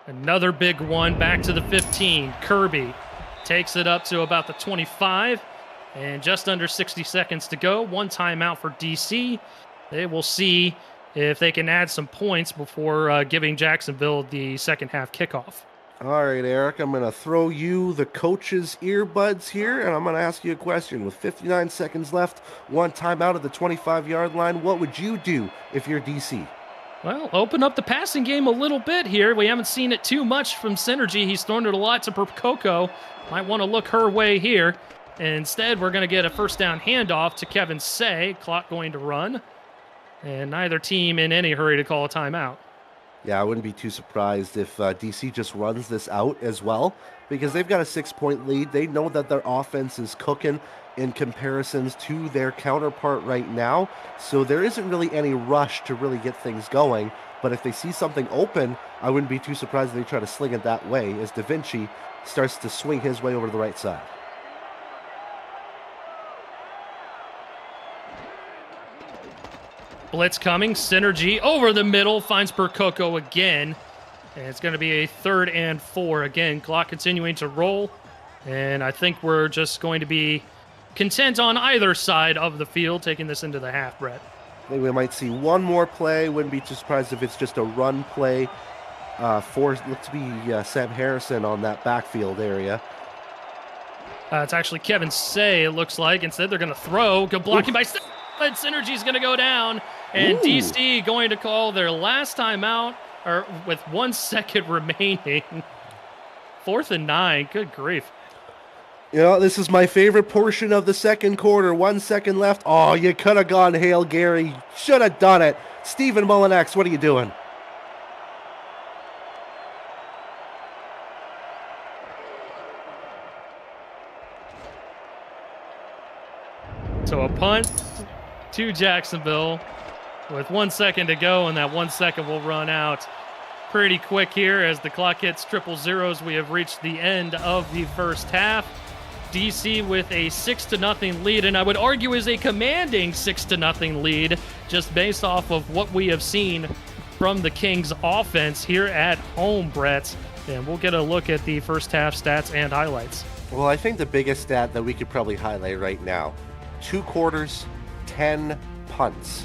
S1: Another big one back to the 15. Kirby takes it up to about the 25. And just under 60 seconds to go. 1 timeout for DC. They will see if they can add some points before giving Jacksonville the second half kickoff.
S2: All right, Eric, I'm going to throw you the coach's earbuds here, and I'm going to ask you a question. With 59 seconds left, 1 timeout at the 25-yard line, what would you do if you're DC?
S1: Well, open up the passing game a little bit here. We haven't seen it too much from Synergy. He's thrown it a lot to Percoco. Might want to look her way here. Instead, we're going to get a first down handoff to Kevin Say. Clock going to run. And neither team in any hurry to call a timeout.
S2: Yeah, I wouldn't be too surprised if DC just runs this out as well, because they've got a 6-point lead. They know that their offense is cooking in comparisons to their counterpart right now, so there isn't really any rush to really get things going. But if they see something open, I wouldn't be too surprised if they try to sling it that way as Da Vinci starts to swing his way over to the right side.
S1: Blitz coming, Synergy over the middle, finds Percoco again. And it's going to be a 3rd and 4. Again, clock continuing to roll. And I think we're just going to be content on either side of the field, taking this into the half, Brett.
S2: I think we might see one more play. Wouldn't be too surprised if it's just a run play for, looks to be Sam Harrison on that backfield area.
S1: It's actually Kevin Say, it looks like. Instead, they're going to throw. Good blocking by Synergy's going to go down. And DC going to call their last timeout, or with 1 second remaining. 4th and 9. Good grief.
S2: You know, this is my favorite portion of the second quarter. 1 second left. Oh, you could have gone Hail Gary. Should have done it. Stephen Mullinex, what are you doing?
S1: So a punt to Jacksonville with 1 second to go, and that 1 second will run out pretty quick here as the clock hits triple zeros. We have reached the end of the first half. DC with a 6-0 lead, and I would argue is a commanding 6-0 lead just based off of what we have seen from the Kings offense here at home, Brett. And we'll get a look at the first half stats and highlights.
S2: Well, I think the biggest stat that we could probably highlight right now, 2 quarters, 10 punts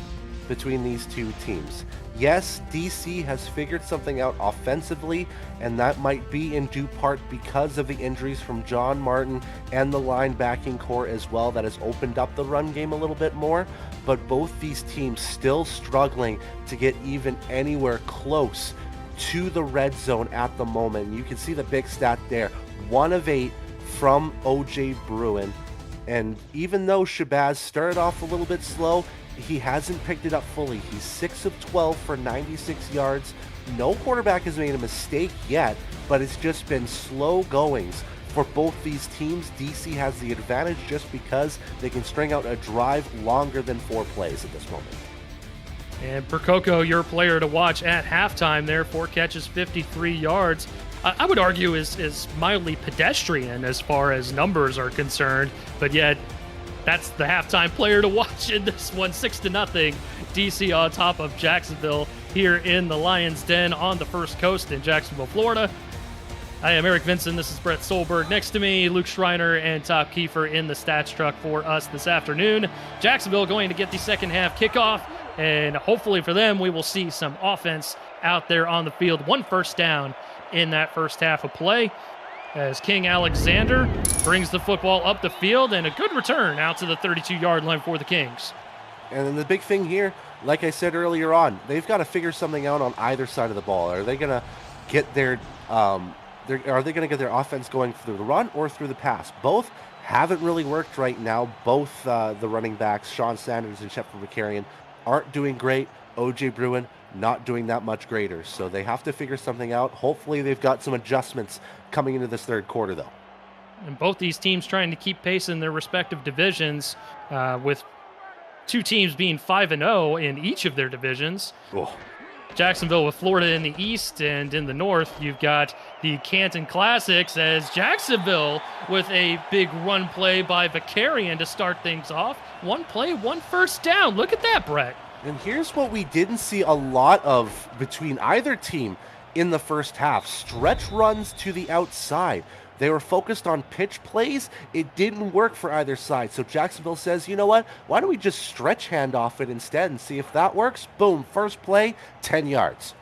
S2: between these two teams. Yes, DC has figured something out offensively, and that might be in due part because of the injuries from John Martin and the linebacking core as well. That has opened up the run game a little bit more, but both these teams still struggling to get even anywhere close to the red zone at the moment. You can see the big stat there, 1 of 8 from OJ Bruin. And even though Shabazz started off a little bit slow, he hasn't picked it up fully. He's 6 of 12 for 96 yards. No quarterback has made a mistake yet, but it's just been slow goings for both these teams. DC has the advantage just because they can string out a drive longer than 4 plays at this moment.
S1: And Percoco, your player to watch at halftime there, 4 catches, 53 yards. I would argue is mildly pedestrian as far as numbers are concerned, but yet that's the halftime player to watch in this one. 6-0 DC on top of Jacksonville here in the Lions Den on the First Coast in Jacksonville, Florida. I am Eric Vinson. This is Brett Solberg. Next to me, Luke Schreiner and Top Kiefer in the stats truck for us this afternoon. Jacksonville going to get the second half kickoff, and hopefully for them, we will see some offense out there on the field. 1 first down in that first half of play as King Alexander brings the football up the field, and a good return out to the 32-yard line for the Kings.
S2: And then the big thing here, like I said earlier on, they've got to figure something out on either side of the ball. Are they going to get their offense going through the run or through the pass? Both haven't really worked right now. Both the running backs, Sean Sanders and Shepard McCarrion, aren't doing great. OJ Bruin not doing that much greater. So they have to figure something out. Hopefully they've got some adjustments coming into this third quarter, though.
S1: And both these teams trying to keep pace in their respective divisions, with 2 teams being 5-0 in each of their divisions.
S2: Oh.
S1: Jacksonville with Florida in the east, and in the north, you've got the Canton Classics as Jacksonville with a big run play by Vicarian to start things off. 1 play, 1 first down. Look at that, Brett.
S2: And here's what we didn't see a lot of between either team in the first half. Stretch runs to the outside. They were focused on pitch plays. It didn't work for either side. So Jacksonville says, you know what? Why don't we just stretch hand off it instead and see if that works? Boom, first play, 10 yards.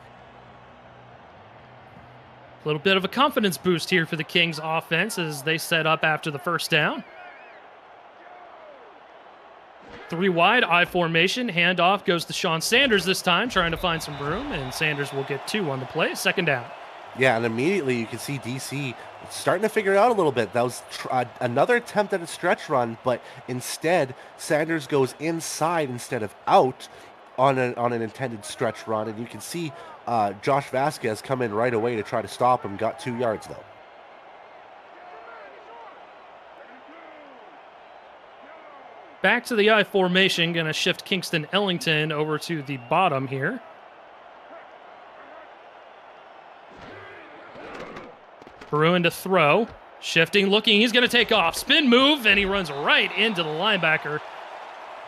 S1: A little bit of a confidence boost here for the Kings offense as they set up after the first down. 3 wide, I formation, handoff goes to Sean Sanders this time, trying to find some room, and Sanders will get 2 on the play, 2nd down.
S2: Yeah, and immediately you can see DC starting to figure it out a little bit. That was another attempt at a stretch run, but instead Sanders goes inside instead of out on an intended stretch run, and you can see Josh Vasquez come in right away to try to stop him. Got 2 yards though.
S1: Back to the I formation, going to shift Kingston Ellington over to the bottom here. Bruin to throw, shifting, looking, he's going to take off. Spin move, and he runs right into the linebacker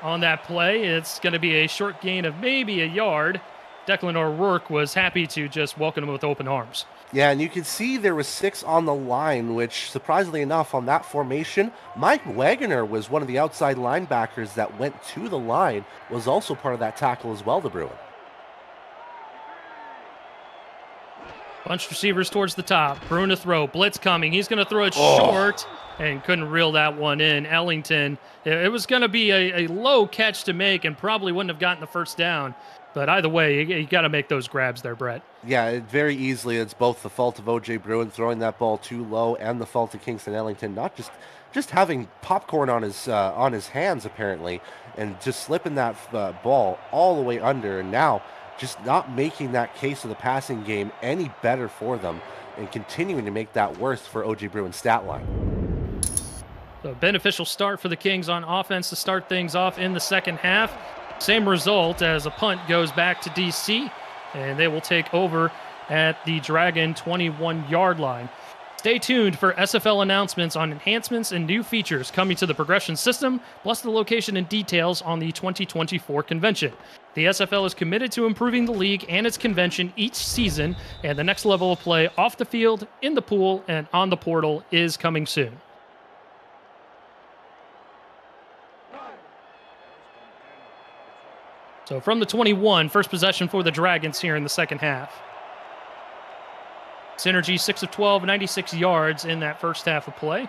S1: on that play. It's going to be a short gain of maybe a yard. Declan O'Rourke was happy to just welcome him with open arms.
S2: Yeah, and you can see there was 6 on the line, which surprisingly enough on that formation, Mike Wagner was one of the outside linebackers that went to the line, was also part of that tackle as well, the Bruin.
S1: Bunch receivers towards the top. Bruin to throw. Blitz coming. He's going to throw it short and couldn't reel that one in. Ellington, it was going to be a low catch to make and probably wouldn't have gotten the first down. But either way, you got to make those grabs there, Brett.
S2: Yeah, very easily. It's both the fault of O.J. Bruin throwing that ball too low and the fault of Kingston Ellington not just having popcorn on his hands apparently, and just slipping that ball all the way under, and now just not making that case of the passing game any better for them and continuing to make that worse for O.J. Bruin's stat line.
S1: So a beneficial start for the Kings on offense to start things off in the second half. Same result as a punt goes back to DC, and they will take over at the Dragon 21-yard line. Stay tuned for SFL announcements on enhancements and new features coming to the progression system, plus the location and details on the 2024 convention. The SFL is committed to improving the league and its convention each season, and the next level of play off the field, in the pool, and on the portal is coming soon. So from the 21, first possession for the Dragons here in the second half. Synergy 6 of 12, 96 yards in that first half of play.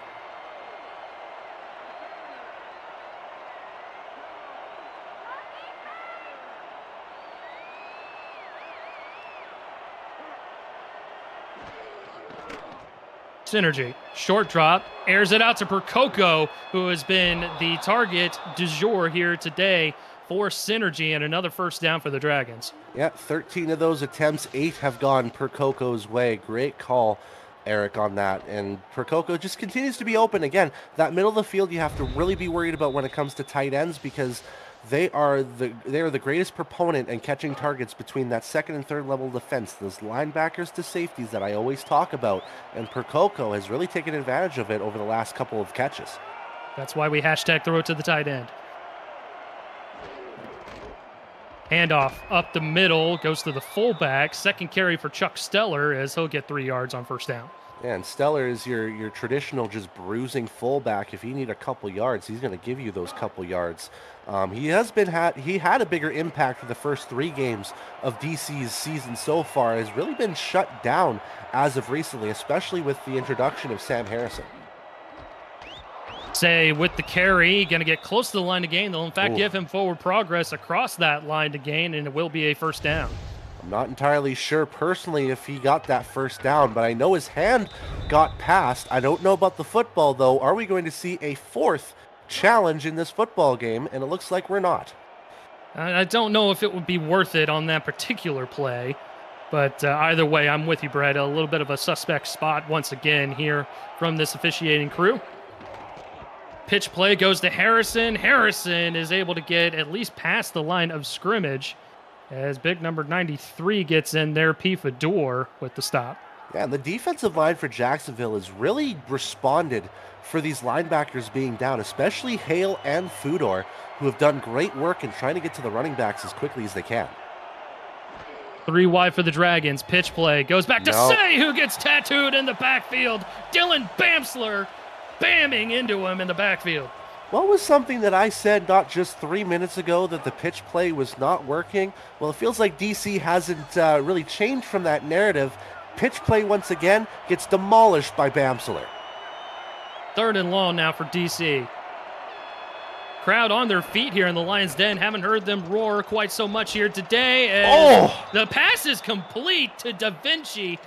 S1: Synergy, short drop, airs it out to Percoco, who has been the target du jour here today for Synergy, and another first down for the Dragons.
S2: Yeah, 13 of those attempts, 8 have gone Percoco's way. Great call, Eric, on that. And Percoco just continues to be open. Again, that middle of the field you have to really be worried about when it comes to tight ends, because they are the greatest proponent in catching targets between that second and third level defense, those linebackers to safeties that I always talk about. And Percoco has really taken advantage of it over the last couple of catches.
S1: That's why we hashtag throw it to the tight end. Handoff up the middle, goes to the fullback. Second carry for Chuck Stellar as he'll get 3 yards on first down.
S2: Yeah, and Stellar is your traditional just bruising fullback. If you need a couple yards, he's going to give you those couple yards. He had a bigger impact for the first 3 games of DC's season so far. Has really been shut down as of recently, especially with the introduction of Sam Harrison.
S1: Say with the carry, going to get close to the line to gain. They'll in fact give him forward progress across that line to gain, and it will be a first down.
S2: I'm not entirely sure personally if he got that first down, but I know his hand got past. I don't know about the football, though. Are we going to see a 4th challenge in this football game? And it looks like we're not.
S1: I don't know if it would be worth it on that particular play, but either way, I'm with you, Brett. A little bit of a suspect spot once again here from this officiating crew. Pitch play goes to Harrison. Harrison is able to get at least past the line of scrimmage as big number 93 gets in there, P. Fedor with the stop.
S2: Yeah, the defensive line for Jacksonville has really responded for these linebackers being down, especially Hale and Fedor, who have done great work in trying to get to the running backs as quickly as they can.
S1: 3 wide for the Dragons. Pitch play goes back to Say, who gets tattooed in the backfield. Dylan Bamsler bamming into him in the backfield.
S2: What was something that I said not just 3 minutes ago, that the pitch play was not working? Well, it feels like DC hasn't really changed from that narrative. Pitch play once again gets demolished by Bamsler.
S1: 3rd and long now for DC. Crowd on their feet here in the Lions' Den. Haven't heard them roar quite so much here today. And the pass is complete to Da Vinci.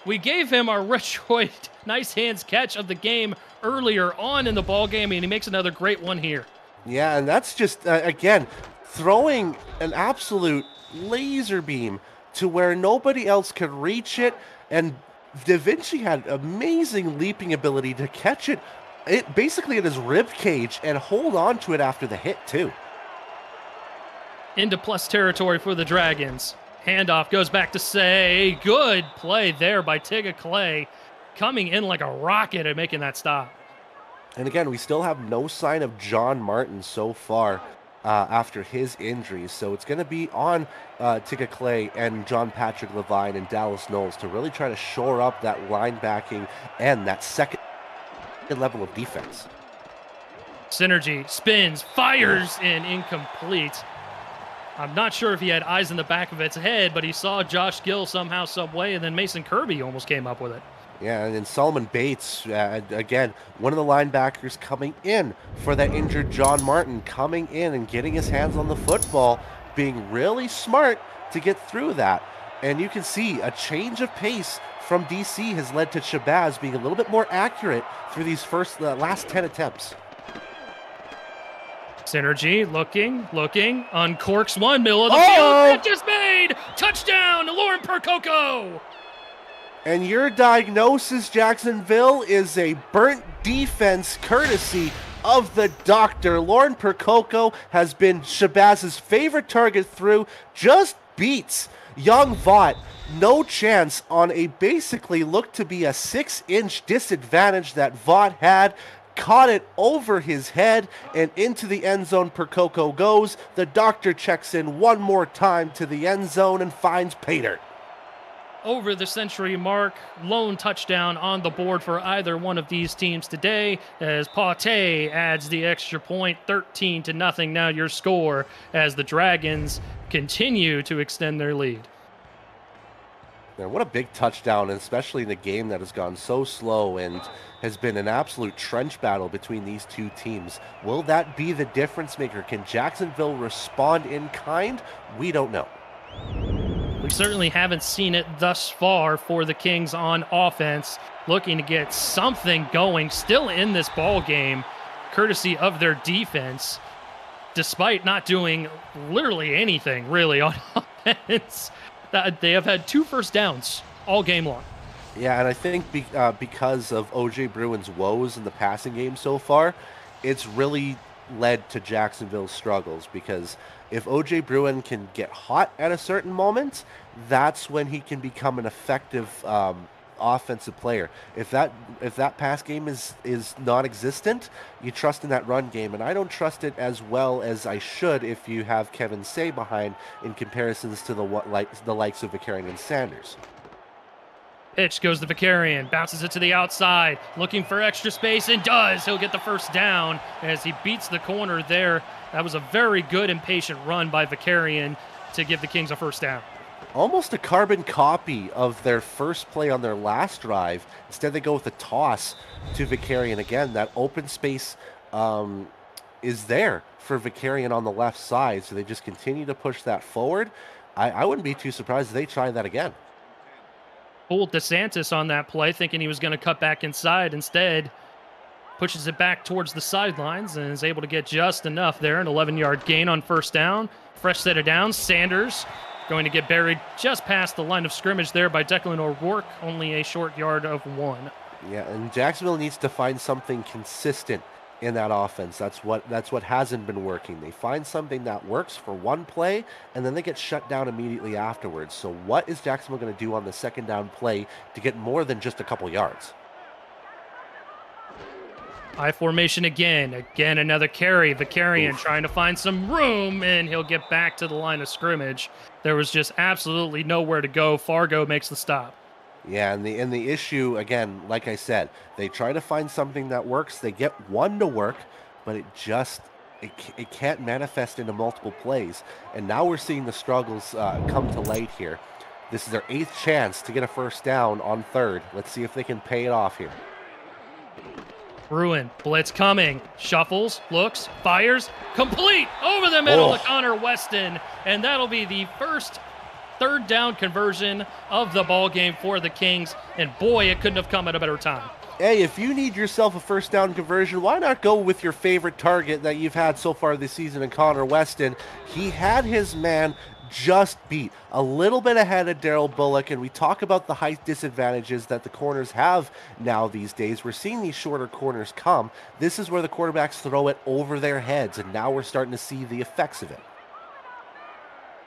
S1: We gave him our Retroid nice hands catch of the game earlier on in the ball game, and he makes another great one here.
S2: Yeah, and that's just, again, throwing an absolute laser beam to where nobody else could reach it, and Da Vinci had amazing leaping ability to catch it basically in his rib cage and hold on to it after the hit, too.
S1: Into plus territory for the Dragons. Handoff goes back to Say. Good play there by Tigga Clay, coming in like a rocket and making that stop.
S2: And again, we still have no sign of John Martin so far after his injuries. So it's going to be on Tigga Clay and John Patrick Levine and Dallas Knowles to really try to shore up that linebacking and that second level of defense.
S1: Synergy spins, fires, and incomplete. I'm not sure if he had eyes in the back of its head, but he saw Josh Gill somehow, some way, and then Mason Kirby almost came up with it.
S2: Yeah, and then Solomon Bates, again, one of the linebackers coming in for that injured John Martin, coming in and getting his hands on the football, being really smart to get through that. And you can see a change of pace from DC has led to Shabazz being a little bit more accurate through these last 10 attempts.
S1: Synergy, looking, uncorks one, middle of the field, it just made! Touchdown, Lauren Percoco!
S2: And your diagnosis, Jacksonville, is a burnt defense courtesy of the doctor. Lauren Percoco has been Shabazz's favorite target through, just beats young Vaught. No chance on a basically looked to be a 6-inch disadvantage that Vaught had. Caught it over his head and into the end zone. Percoco goes. The doctor checks in one more time to the end zone and finds Pater.
S1: Over the century mark, lone touchdown on the board for either one of these teams today as Paute adds the extra point, 13-0 now your score as the Dragons continue to extend their lead.
S2: Man, what a big touchdown, and especially in a game that has gone so slow and has been an absolute trench battle between these two teams. Will that be the difference maker? Can Jacksonville respond in kind? We don't know.
S1: We certainly haven't seen it thus far for the Kings on offense, looking to get something going still in this ball game, courtesy of their defense, despite not doing literally anything really on offense. They have had 2 first downs all game long.
S2: Yeah, and I think because of O.J. Bruin's woes in the passing game so far, it's really led to Jacksonville's struggles, because if O.J. Bruin can get hot at a certain moment, that's when he can become an effective offensive player. If that pass game is non-existent, you trust in that run game, and I don't trust it as well as I should if you have Kevin Say behind in comparisons to the likes of Vicarian and Sanders.
S1: Pitch goes to Vicarian, bounces it to the outside, looking for extra space, and does. He'll get the first down as he beats the corner there. That was a very good and patient run by Vicarian to give the Kings a first down.
S2: Almost a carbon copy of their first play on their last drive. Instead, they go with a toss to Vicarian. Again, that open space is there for Vicarian on the left side, so they just continue to push that forward. I wouldn't be too surprised if they try that again.
S1: Fooled DeSantis on that play, thinking he was going to cut back inside. Instead, pushes it back towards the sidelines and is able to get just enough there. An 11-yard gain on first down. Fresh set of downs. Sanders going to get buried just past the line of scrimmage there by Declan O'Rourke, only a short yard of 1.
S2: Yeah, and Jacksonville needs to find something consistent in that offense. That's what hasn't been working. They find something that works for one play, and then they get shut down immediately afterwards. So what is Jacksonville going to do on the second down play to get more than just a couple yards?
S1: High formation again another carry. Vicarian trying to find some room, and he'll get back to the line of scrimmage. There was just absolutely nowhere to go. Fargo makes the stop.
S2: Yeah, and the issue, again, like I said, they try to find something that works. They get one to work, but it can't manifest into multiple plays. And now we're seeing the struggles come to light here. This is their 8th chance to get a first down on 3rd. Let's see if they can pay it off here.
S1: Bruin, blitz coming, shuffles, looks, fires, complete over the middle to Connor Weston, and that'll be the first third down conversion of the ball game for the Kings, and boy, it couldn't have come at a better time.
S2: Hey, if you need yourself a first down conversion, why not go with your favorite target that you've had so far this season in Connor Weston? He had his man just beat, a little bit ahead of Daryl Bullock, and we talk about the height disadvantages that the corners have now these days. We're seeing these shorter corners come. This is where the quarterbacks throw it over their heads, and now we're starting to see the effects of it.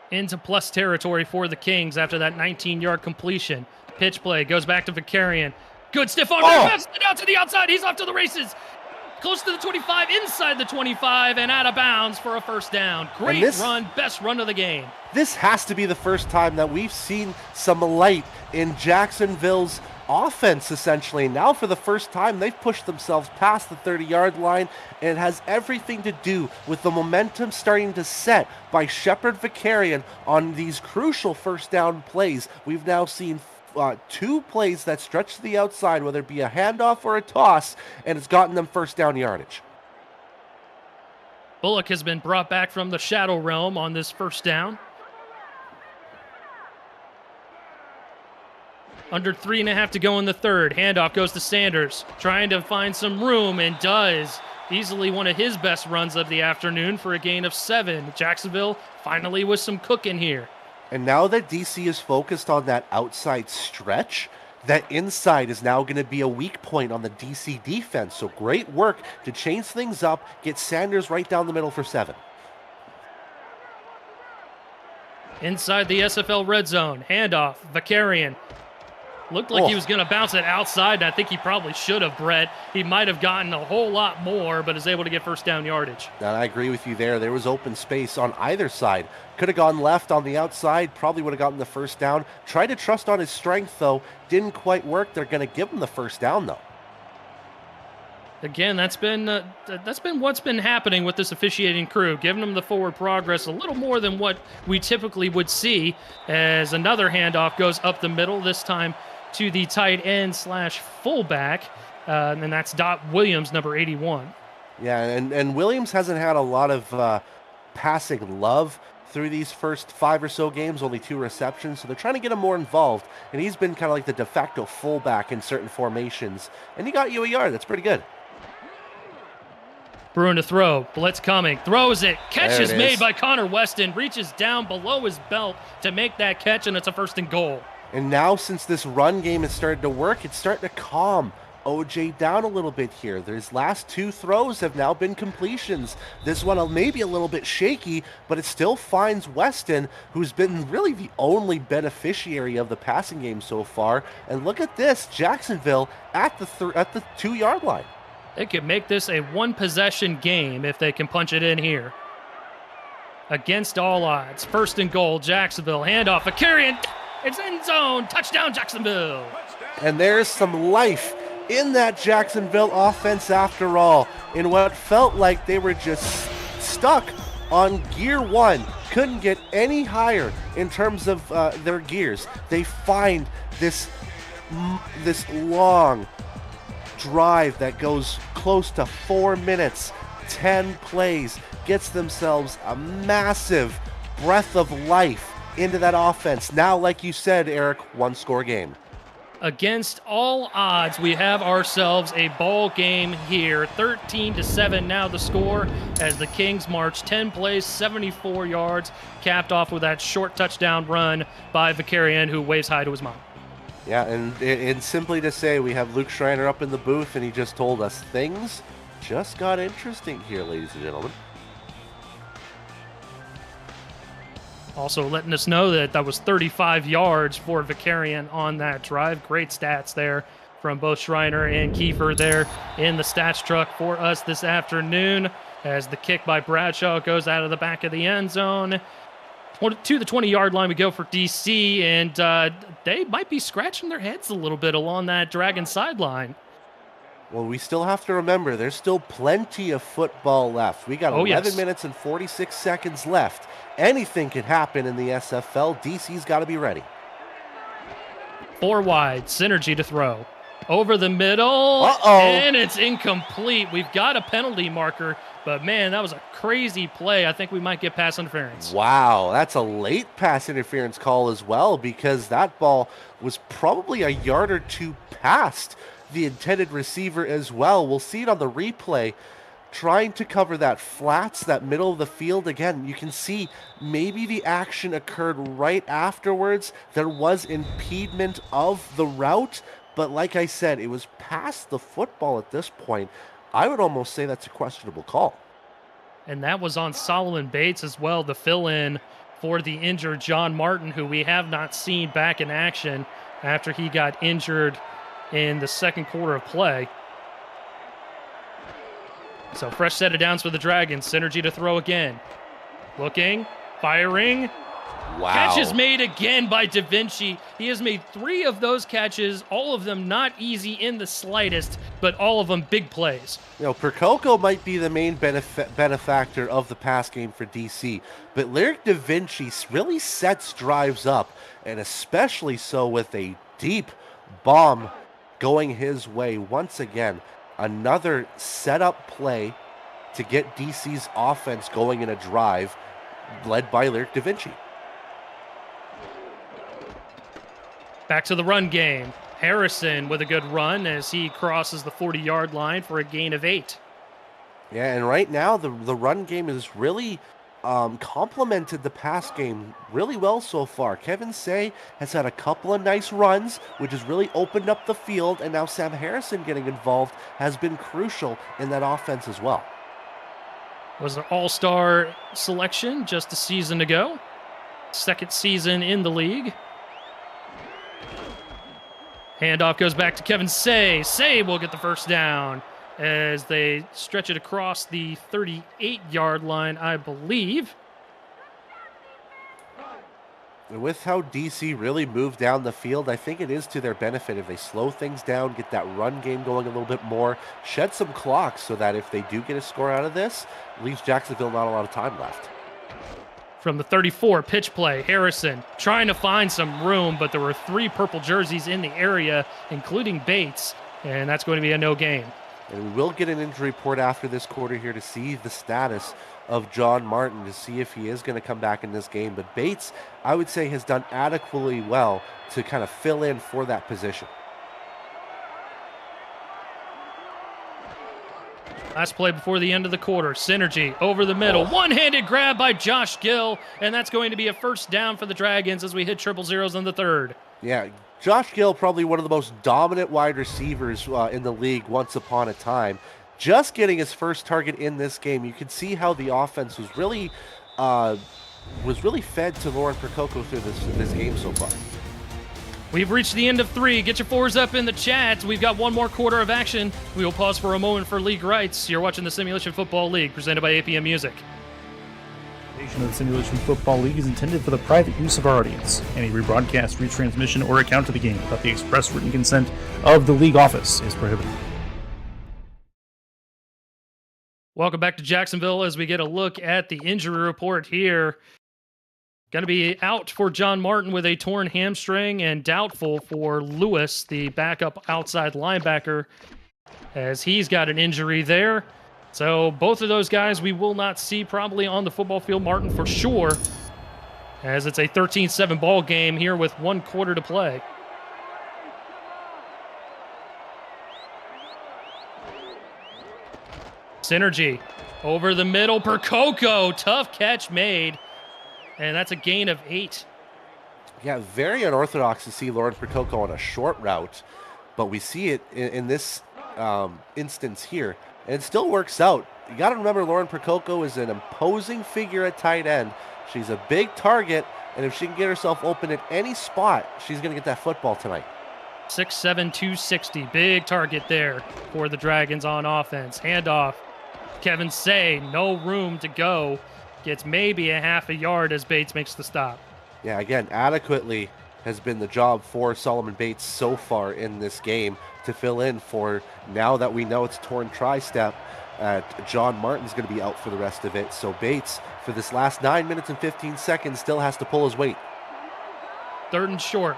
S1: Into plus territory for the Kings after that 19-yard completion. Pitch play goes back to Vicarian. Good stiff arm, passes it out to the outside. He's off to the races. Close to the 25, inside the 25, and out of bounds for a first down. Great run, best run of the game.
S2: This has to be the first time that we've seen some light in Jacksonville's offense, essentially. Now, for the first time, they've pushed themselves past the 30-yard line, and it has everything to do with the momentum starting to set by Shepard Vicarian on these crucial first down plays. We've now seen two plays that stretch to the outside, whether it be a handoff or a toss, and it's gotten them first down yardage.
S1: Bullock has been brought back from the shadow realm on this first down. Under 3.5 to go in the third. Handoff goes to Sanders, trying to find some room, and does. Easily one of his best runs of the afternoon for a gain of 7. Jacksonville finally with some cooking here.
S2: And now that DC is focused on that outside stretch, that inside is now going to be a weak point on the DC defense. So great work to change things up, get Sanders right down the middle for 7.
S1: Inside the SFL red zone, handoff, Vicarian. Looked like he was going to bounce it outside, and I think he probably should have, Brett. He might have gotten a whole lot more, but is able to get first down yardage.
S2: And I agree with you there. There was open space on either side. Could have gone left on the outside, probably would have gotten the first down. Tried to trust on his strength, though. Didn't quite work. They're going to give him the first down, though.
S1: Again, that's been what's been happening with this officiating crew, giving them the forward progress a little more than what we typically would see, as another handoff goes up the middle, this time to the tight end / fullback, and that's Dot Williams, number 81.
S2: Yeah, and Williams hasn't had a lot of passing love through these first 5 or so games, only 2 receptions, so they're trying to get him more involved, and he's been kind of like the de facto fullback in certain formations, and he got you a yard. That's pretty good.
S1: Bruin to throw, blitz coming, throws it, catch is made by Connor Weston, reaches down below his belt to make that catch, and it's a 1st and goal.
S2: And now, since this run game has started to work, it's starting to calm OJ down a little bit here. His last 2 throws have now been completions. This one maybe a little bit shaky, but it still finds Weston, who's been really the only beneficiary of the passing game so far. And look at this, Jacksonville at the 2-yard line.
S1: They could make this a 1-possession game if they can punch it in here. Against all odds, 1st and goal, Jacksonville, handoff, Vicarian. It's end zone. Touchdown, Jacksonville.
S2: And there's some life in that Jacksonville offense after all. In what felt like they were just stuck on gear 1. Couldn't get any higher in terms of their gears. They find this long drive that goes close to 4 minutes, 10 plays, gets themselves a massive breath of life into that offense. Now, like you said, Eric, 1-score game.
S1: Against all odds, we have ourselves a ball game here. 13-7 now the score as the Kings march 10 plays, 74 yards, capped off with that short touchdown run by Vicarian, who waves hi to his mom.
S2: Yeah, and simply to say, we have Luke Schreiner up in the booth, and he just told us things just got interesting here, ladies and gentlemen.
S1: Also letting us know that was 35 yards for Vicarian on that drive. Great stats there from both Schreiner and Kiefer there in the stats truck for us this afternoon, as the kick by Bradshaw goes out of the back of the end zone. To the 20-yard line we go for DC, and they might be scratching their heads a little bit along that Dragon sideline.
S2: Well, we still have to remember, there's still plenty of football left. We got 11 minutes and 46 seconds left. Anything could happen in the SFL. DC's got to be ready.
S1: 4 wide, Synergy to throw. over the middle.
S2: Uh-oh.
S1: And it's incomplete. We've got a penalty marker, but man, that was a crazy play. I think we might get pass interference.
S2: Wow, that's a late pass interference call as well, because that ball was probably a yard or two past the intended receiver as well. We'll see it on the replay. Trying to cover that flats, that middle of the field. Again, you can see maybe the action occurred right afterwards. There was impediment of the route, but like I said, it was past the football at this point. I would almost say that's a questionable call.
S1: And that was on Solomon Bates as well, the fill-in for the injured John Martin, who we have not seen back in action after he got injured in the second quarter of play. So fresh set of downs for the Dragons. Synergy to throw again. Looking, firing.
S2: Wow.
S1: Catches made again by Da Vinci. He has made 3 of those catches, all of them not easy in the slightest, but all of them big plays.
S2: You know, Percoco might be the main benefactor of the pass game for DC, but Lyric Da Vinci really sets drives up, and especially so with a deep bomb going his way once again. Another setup play to get DC's offense going in a drive led by Lyric Da Vinci.
S1: Back to the run game. Harrison with a good run as he crosses the 40-yard line for a gain of 8.
S2: Yeah, and right now the run game is really complemented the pass game really well so far. Kevin Say has had a couple of nice runs, which has really opened up the field, and now Sam Harrison getting involved has been crucial in that offense as well.
S1: Was an all-star selection just a season ago. Second season in the league. Handoff goes back to Kevin Say. Say will get the first down as they stretch it across the 38-yard line, I believe.
S2: With how DC really moved down the field, I think it is to their benefit if they slow things down, get that run game going a little bit more, shed some clock so that if they do get a score out of this, leaves Jacksonville not a lot of time left.
S1: From the 34, pitch play, Harrison trying to find some room, but there were 3 purple jerseys in the area, including Bates, and that's going to be a no gain.
S2: And we will get an injury report after this quarter here to see the status of John Martin, to see if he is going to come back in this game. But Bates, I would say, has done adequately well to kind of fill in for that position.
S1: Last play before the end of the quarter. Synergy over the middle. One-handed grab by Josh Gill, and that's going to be a first down for the Dragons as we hit 000s in the third.
S2: Yeah, Josh Gill, probably one of the most dominant wide receivers in the league once upon a time. Just getting his first target in this game, you can see how the offense was really fed to Lauren Percoco through this game so far.
S1: We've reached the end of 3. Get your 4s up in the chat. We've got one more quarter of action. We will pause for a moment for league rights. You're watching the Simulation Football League, presented by APM Music.
S4: Of the Simulation Football League is intended for the private use of our audience. Any rebroadcast, retransmission, or account of the game without the express written consent of the league office is prohibited.
S1: Welcome back to Jacksonville as we get a look at the injury report here. Going to be out for John Martin with a torn hamstring, and doubtful for Lewis, the backup outside linebacker, as he's got an injury there. So both of those guys we will not see probably on the football field. Martin for sure, as it's a 13-7 ball game here with 1 quarter to play. Synergy over the middle. Percoco, tough catch made, and that's a gain of 8.
S2: Yeah, very unorthodox to see Lauren Percoco on a short route, but we see it in this instance here. And it still works out. You got to remember, Lauren Percoco is an imposing figure at tight end. She's a big target, and if she can get herself open at any spot, she's going to get that football tonight.
S1: 6'7", 260. Big target there for the Dragons on offense. Handoff. Kevin Say, no room to go. Gets maybe a half a yard as Bates makes the stop.
S2: Yeah, again, adequately has been the job for Solomon Bates so far in this game to fill in for, now that we know it's torn tricep, John Martin's going to be out for the rest of it. So Bates, for this last 9 minutes and 15 seconds, still has to pull his weight.
S1: 3rd and short.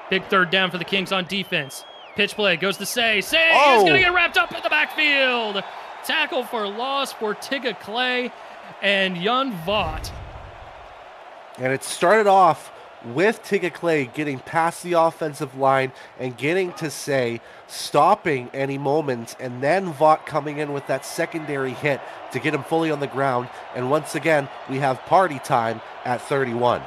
S1: Big 3rd down for the Kings on defense. Pitch play goes to Say. Say is going to get wrapped up in the backfield. Tackle for loss for Tigga Clay and Jan Vaught.
S2: And it started off with Tigga Clay getting past the offensive line and getting to Say, stopping any moment, and then Vaught coming in with that secondary hit to get him fully on the ground. And once again, we have party time at 31.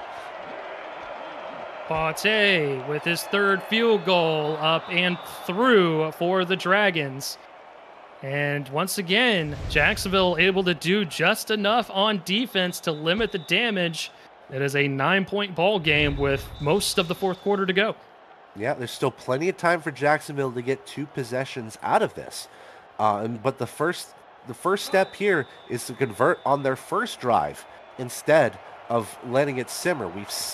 S1: Vaught with his third field goal up and through for the Dragons. And once again, Jacksonville able to do just enough on defense to limit the damage. It is a 9-point ball game with most of the fourth quarter to go.
S2: Yeah, there's still plenty of time for Jacksonville to get 2 possessions out of this. But the first step here is to convert on their first drive instead of letting it simmer.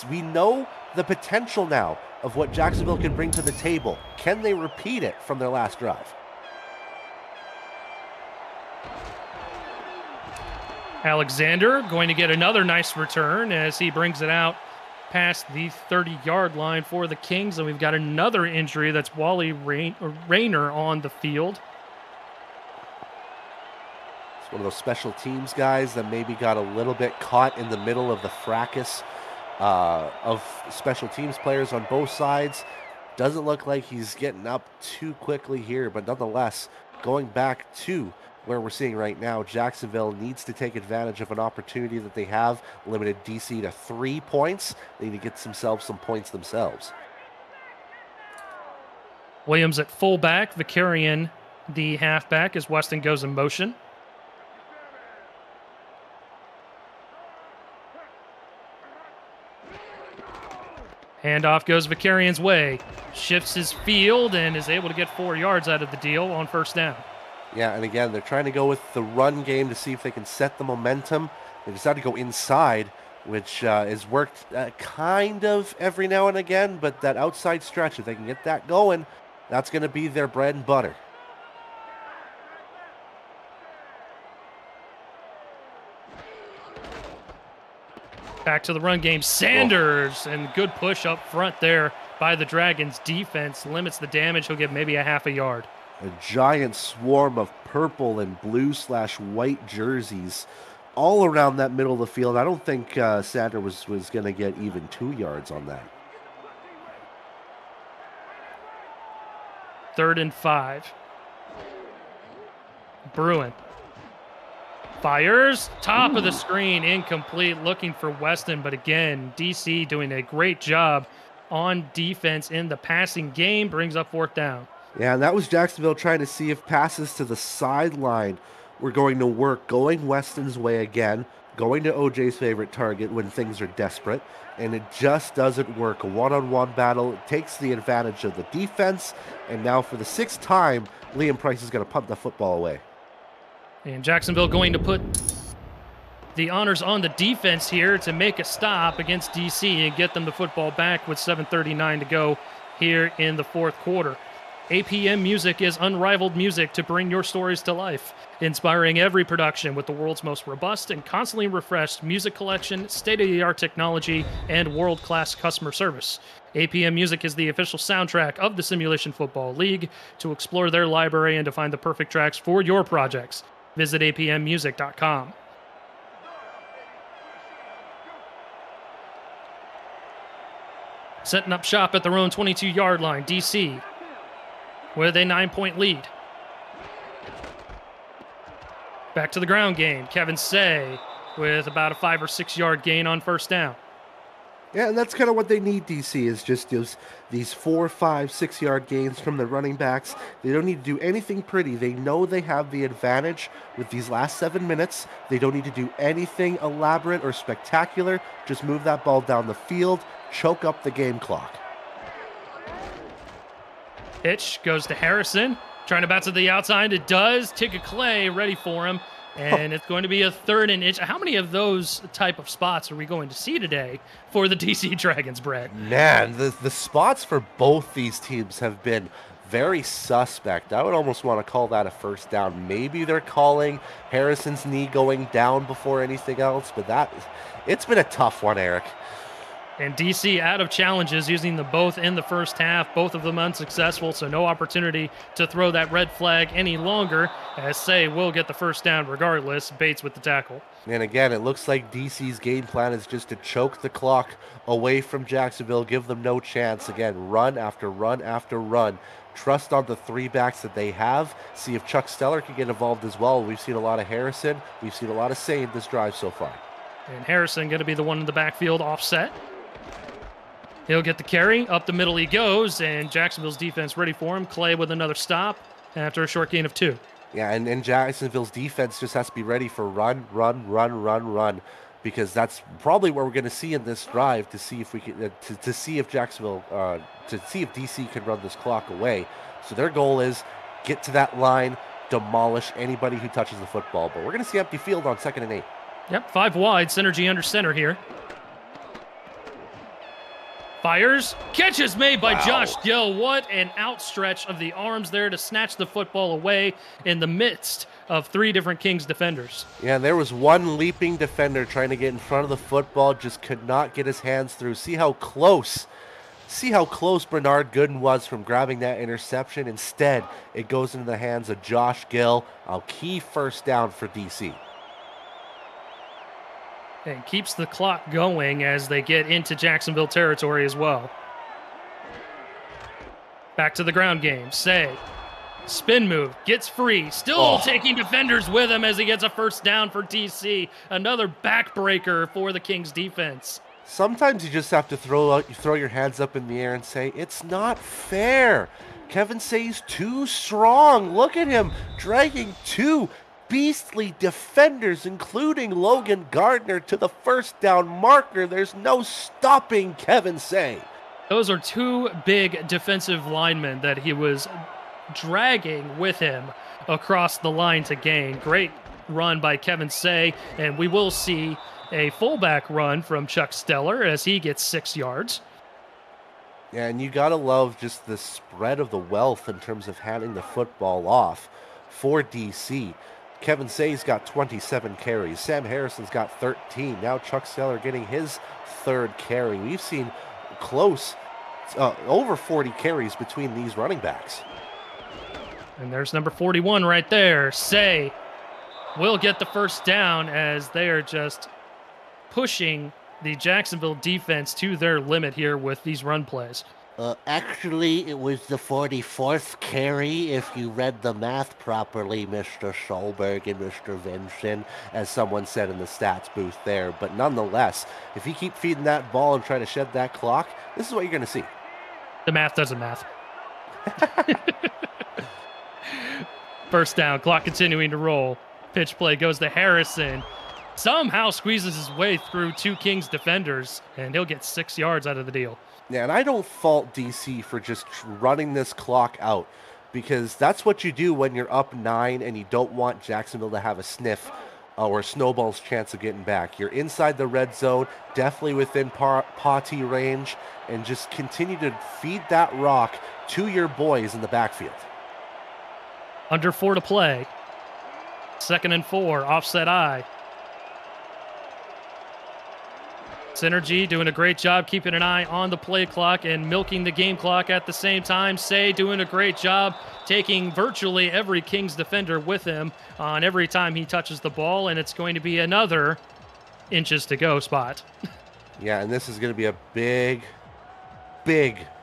S2: We know the potential now of what Jacksonville can bring to the table. Can they repeat it from their last drive?
S1: Alexander going to get another nice return as he brings it out past the 30-yard line for the Kings. And we've got another injury. That's Wally Rayner on the field.
S2: It's one of those special teams guys that maybe got a little bit caught in the middle of the fracas of special teams players on both sides. Doesn't look like he's getting up too quickly here, but nonetheless, going back to where we're seeing right now, Jacksonville needs to take advantage of an opportunity that they have, limited DC to 3 points. They need to get themselves some points themselves.
S1: Williams at fullback, Vicarian the halfback as Weston goes in motion. Handoff goes Vicarian's way. Shifts his field and is able to get 4 yards out of the deal on first down.
S2: Yeah, and again, they're trying to go with the run game to see if they can set the momentum. They decided to go inside, which has worked kind of every now and again, but that outside stretch, if they can get that going, that's going to be their bread and butter.
S1: Back to the run game. Sanders, and good push up front there by the Dragons. Defense limits the damage. He'll get maybe a half a yard.
S2: A giant swarm of purple and blue/white jerseys all around that middle of the field. I don't think Sander was going to get even 2 yards on that.
S1: 3rd and 5. Bruin fires, top of the screen, incomplete, looking for Weston, but again, DC doing a great job on defense in the passing game, brings up 4th down.
S2: Yeah, and that was Jacksonville trying to see if passes to the sideline were going to work, going Weston's way again, going to OJ's favorite target when things are desperate, and it just doesn't work. A one-on-one battle, it takes the advantage of the defense, and now for the 6th time, Liam Price is going to punt the football away.
S1: And Jacksonville going to put the honors on the defense here to make a stop against DC and get them the football back with 7:39 to go here in the 4th quarter. APM Music is unrivaled music to bring your stories to life, inspiring every production with the world's most robust and constantly refreshed music collection, state-of-the-art technology, and world-class customer service. APM Music is the official soundtrack of the Simulation Football League. To explore their library and to find the perfect tracks for your projects, visit apmmusic.com. Setting up shop at their own 22-yard line, DC with a 9-point lead. Back to the ground game. Kevin Say with about a 5 or 6 yard gain on first down.
S2: Yeah, and that's kind of what they need, DC, is just these 4, 5, 6 yard gains from the running backs. They don't need to do anything pretty. They know they have the advantage with these last 7 minutes. They don't need to do anything elaborate or spectacular. Just move that ball down the field, choke up the game clock.
S1: Pitch goes to Harrison, trying to bounce to the outside. It does. Tigga Clay ready for him, and it's going to be a 3rd and inch. How many of those type of spots are we going to see today for the DC Dragons, Brett?
S2: Man, the spots for both these teams have been very suspect. I would almost want to call that a first down. Maybe they're calling Harrison's knee going down before anything else, but it's been a tough one, Eric.
S1: And DC out of challenges, using them both in the first half, both of them unsuccessful, so no opportunity to throw that red flag any longer, as Say will get the first down regardless. Bates with the tackle.
S2: And again, it looks like DC's game plan is just to choke the clock away from Jacksonville, give them no chance. Again, run after run after run. Trust on the three backs that they have. See if Chuck Steller can get involved as well. We've seen a lot of Harrison. We've seen a lot of Say in this drive so far.
S1: And Harrison going to be the one in the backfield offset. He'll get the carry. Up the middle he goes, and Jacksonville's defense ready for him. Clay with another stop after a short gain of 2.
S2: Yeah, and Jacksonville's defense just has to be ready for run, because that's probably what we're going to see in this drive to see if we can to see if Jacksonville to see if DC can run this clock away. So their goal is get to that line, demolish anybody who touches the football. But we're going to see empty field on 2nd and 8.
S1: Yep, 5 wide, synergy under center here. Fires. Catch is made by Josh Gill. What an outstretch of the arms there to snatch the football away in the midst of 3 different Kings defenders.
S2: Yeah, there was one leaping defender trying to get in front of the football, just could not get his hands through. See how close Bernard Gooden was from grabbing that interception. Instead, it goes into the hands of Josh Gill. A key first down for DC.
S1: And keeps the clock going as they get into Jacksonville territory as well. Back to the ground game. Say, spin move, gets free, still taking defenders with him as he gets a first down for DC. Another backbreaker for the Kings defense.
S2: Sometimes you just have to throw your hands up in the air and say, it's not fair. Kevin Say's too strong. Look at him dragging 2 beastly defenders, including Logan Gardner, to the first down marker. There's no stopping Kevin Say.
S1: Those are 2 big defensive linemen that he was dragging with him across the line to gain. Great run by Kevin Say, and we will see a fullback run from Chuck Steller as he gets 6 yards.
S2: Yeah, and you gotta love just the spread of the wealth in terms of handing the football off for DC. Kevin Say's got 27 carries. Sam Harrison's got 13. Now Chuck Steller getting his 3rd carry. We've seen close, over 40 carries between these running backs.
S1: And there's number 41 right there. Say will get the first down as they are just pushing the Jacksonville defense to their limit here with these run plays.
S2: Actually, it was the 44th carry, if you read the math properly, Mr. Solberg and Mr. Vinson, as someone said in the stats booth there. But nonetheless, if you keep feeding that ball and try to shed that clock, this is what you're going to see.
S1: The math doesn't math. First down, clock continuing to roll. Pitch play goes to Harrison. Somehow squeezes his way through 2 Kings defenders, and he'll get 6 yards out of the deal.
S2: Yeah, and I don't fault DC for just running this clock out, because that's what you do when you're up 9 and you don't want Jacksonville to have a sniff or a snowball's chance of getting back. You're inside the red zone, definitely within potty range, and just continue to feed that rock to your boys in the backfield.
S1: Under 4 to play. 2nd and 4, offset I. Synergy doing a great job keeping an eye on the play clock and milking the game clock at the same time. Say doing a great job taking virtually every Kings defender with him on every time he touches the ball, and it's going to be another inches to go spot.
S2: Yeah, and this is going to be a big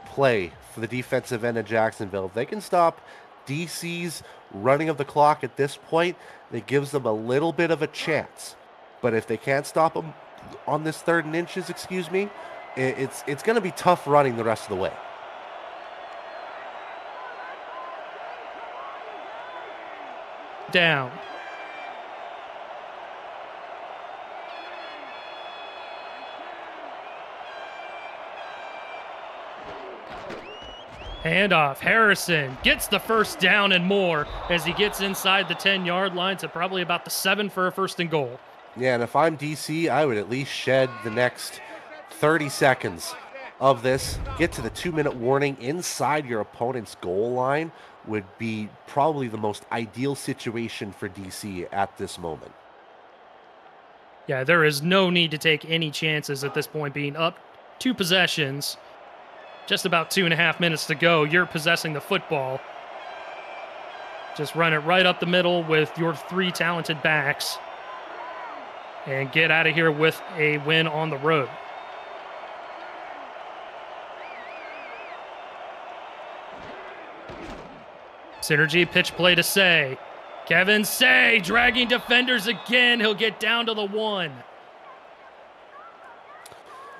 S2: play for the defensive end of Jacksonville. If they can stop DC's running of the clock at this point, it gives them a little bit of a chance. But if they can't stop them on this 3rd and inches, it's going to be tough running the rest of the way.
S1: Down. Handoff. Harrison gets the first down and more as he gets inside the 10-yard line to probably about the 7 for a 1st and goal.
S2: Yeah, and if I'm DC, I would at least shed the next 30 seconds of this. Get to the 2-minute warning inside your opponent's goal line would be probably the most ideal situation for DC at this moment.
S1: Yeah, there is no need to take any chances at this point, being up 2 possessions, just about 2.5 minutes to go. You're possessing the football. Just run it right up the middle with your 3 talented backs and get out of here with a win on the road. Synergy pitch play to Say. Kevin Say dragging defenders again. He'll get down to the 1.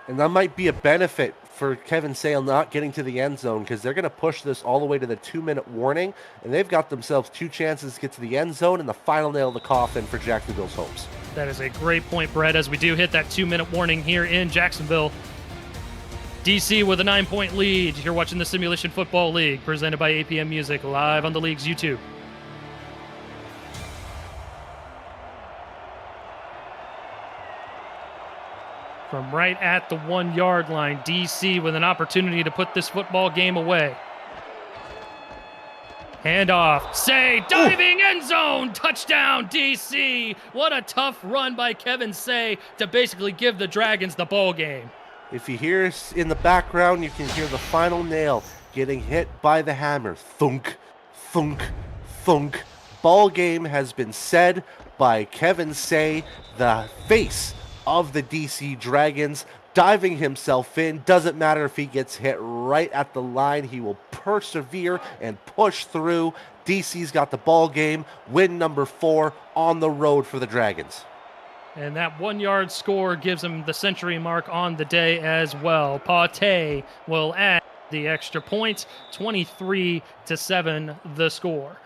S2: And that might be a benefit for Kevin Sale not getting to the end zone, because they're going to push this all the way to the 2-minute warning, and they've got themselves 2 chances to get to the end zone and the final nail of the coffin for Jacksonville's hopes.
S1: That is a great point, Brett, as we do hit that 2-minute warning here in Jacksonville. DC with a 9-point lead. You're watching the Simulation Football League, presented by APM Music, live on the league's YouTube. From right at the 1-yard line, DC with an opportunity to put this football game away. Handoff. Say, diving end zone. Touchdown, DC. What a tough run by Kevin Say to basically give the Dragons the ball game.
S2: If you hear us in the background, you can hear the final nail getting hit by the hammer. Thunk, thunk, thunk. Ball game has been said by Kevin Say, the face of the DC Dragons, diving himself in. Doesn't matter if he gets hit right at the line. He will persevere and push through. DC's got the ball game. Win number 4 on the road for the Dragons.
S1: And that 1-yard score gives him the century mark on the day as well. Pate will add the extra point. 23-7 the score.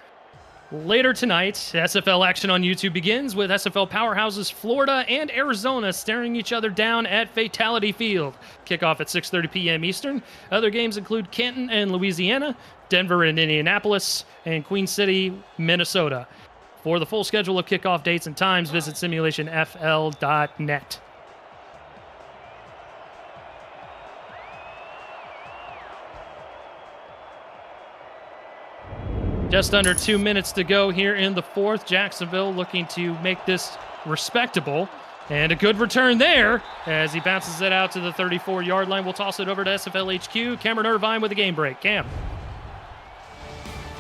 S1: Later tonight, SFL action on YouTube begins with SFL powerhouses Florida and Arizona staring each other down at Fatality Field. Kickoff at 6:30 p.m. Eastern. Other games include Canton and Louisiana, Denver and Indianapolis, and Queen City, Minnesota. For the full schedule of kickoff dates and times, visit simulationfl.net. Just under 2 minutes to go here in the 4th. Jacksonville looking to make this respectable. And a good return there as he bounces it out to the 34-yard line. We'll toss it over to SFL HQ. Cameron Irvine with a game break. Cam.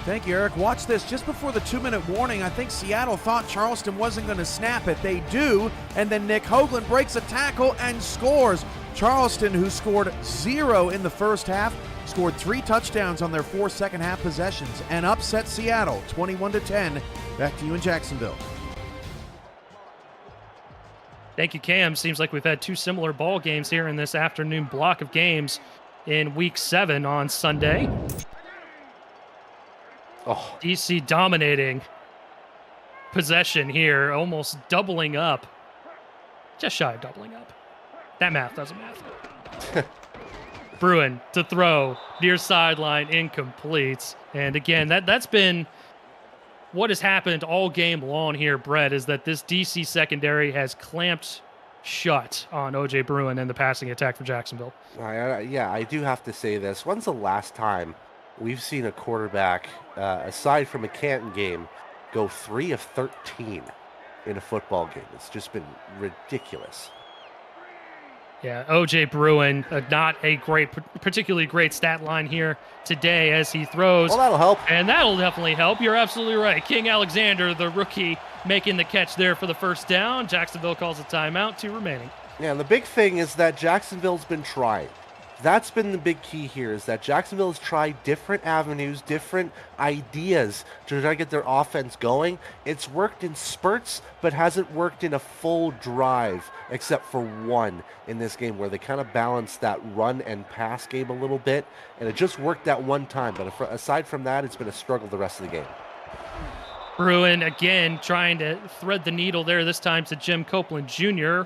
S3: Thank you, Eric. Watch this. Just before the 2-minute warning, I think Seattle thought Charleston wasn't going to snap it. They do, and then Nick Hoagland breaks a tackle and scores. Charleston, who scored 0 in the first half, scored 3 touchdowns on their 4 second-half possessions and upset Seattle 21-10. Back to you in Jacksonville.
S1: Thank you, Cam. Seems like we've had 2 similar ball games here in this afternoon block of games in Week 7 on Sunday.
S2: Oh,
S1: DC dominating possession here, almost doubling up. Just shy of doubling up. That math doesn't math. Bruin to throw, near sideline, incomplete. And again, that's been what has happened all game long here, Brett, is that this DC secondary has clamped shut on O.J. Bruin and the passing attack for Jacksonville.
S2: yeah, I do have to say this. When's the last time we've seen a quarterback, aside from a Canton game, go 3 of 13 in a football game? It's just been ridiculous.
S1: Yeah, O.J. Bruin, not a particularly great stat line here today as he throws.
S2: Well, that'll help.
S1: And that'll definitely help. You're absolutely right. King Alexander, the rookie, making the catch there for the first down. Jacksonville calls a timeout, 2 remaining. Yeah,
S2: and the big thing is that Jacksonville's been trying. That's been the big key here, is that Jacksonville has tried different avenues, different ideas to try to get their offense going. It's worked in spurts, but hasn't worked in a full drive, except for one in this game where they kind of balanced that run and pass game a little bit, and it just worked that one time. But aside from that, it's been a struggle the rest of the game.
S1: Bruin again trying to thread the needle there, this time to Jim Copeland Jr.,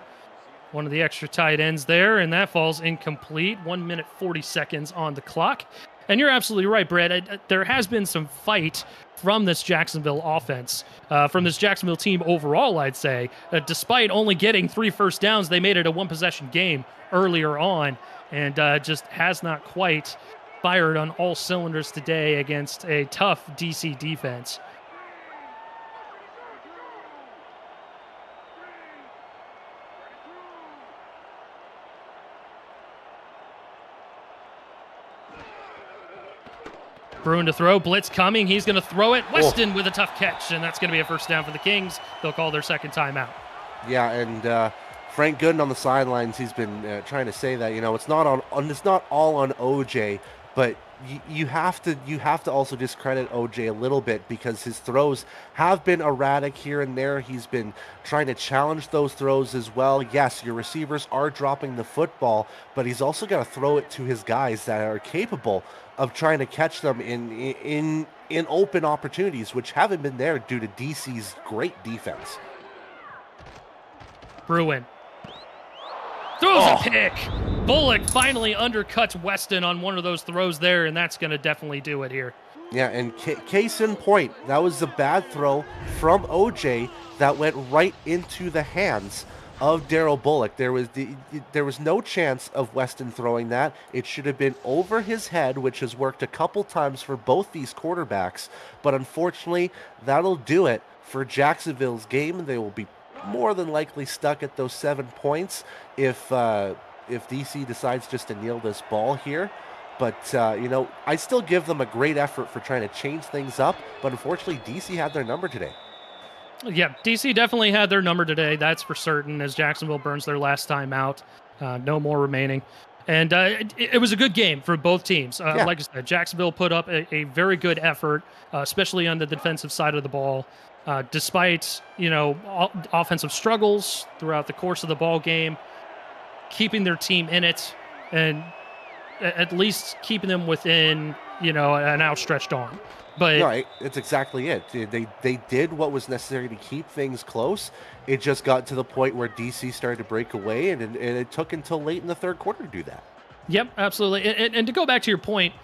S1: one of the extra tight ends there, and that falls incomplete. 1 minute, 40 seconds on the clock. And you're absolutely right, Brett. There has been some fight from this Jacksonville offense, from this Jacksonville team overall, I'd say. Despite only getting 3 first downs, they made it a 1-possession game earlier on, and just has not quite fired on all cylinders today against a tough DC defense. Bruin to throw, blitz coming, he's going to throw it. Weston with a tough catch, and that's going to be a first down for the Kings. They'll call their second timeout.
S2: Yeah, and Frank Gooden on the sidelines, he's been trying to say that, it's not it's not all on OJ, but you have to also discredit OJ a little bit because his throws have been erratic here and there. He's been trying to challenge those throws as well. Yes, your receivers are dropping the football, but he's also got to throw it to his guys that are capable of trying to catch them in open opportunities, which haven't been there due to DC's great defense.
S1: Bruin throws a pick. Bullock finally undercuts Weston on one of those throws there, and that's going to definitely do it here.
S2: Yeah, and case in point, that was a bad throw from OJ that went right into the hands of Daryl Bullock. There was no chance of Weston throwing that. It should have been over his head, which has worked a couple times for both these quarterbacks. But unfortunately, that'll do it for Jacksonville's game. They will be more than likely stuck at those 7 points if DC decides just to kneel this ball here. But, I still give them a great effort for trying to change things up. But unfortunately, DC had their number today.
S1: Yeah, DC definitely had their number today. That's for certain, as Jacksonville burns their last time out. No more remaining. And it was a good game for both teams. Like I said, Jacksonville put up a very good effort, especially on the defensive side of the ball. Despite, offensive struggles throughout the course of the ball game, keeping their team in it and at least keeping them within, an outstretched arm. But
S2: no, it's exactly it. They did what was necessary to keep things close. It just got to the point where DC started to break away, and it took until late in the third quarter to do that.
S1: Yep, absolutely. And to go back to your point,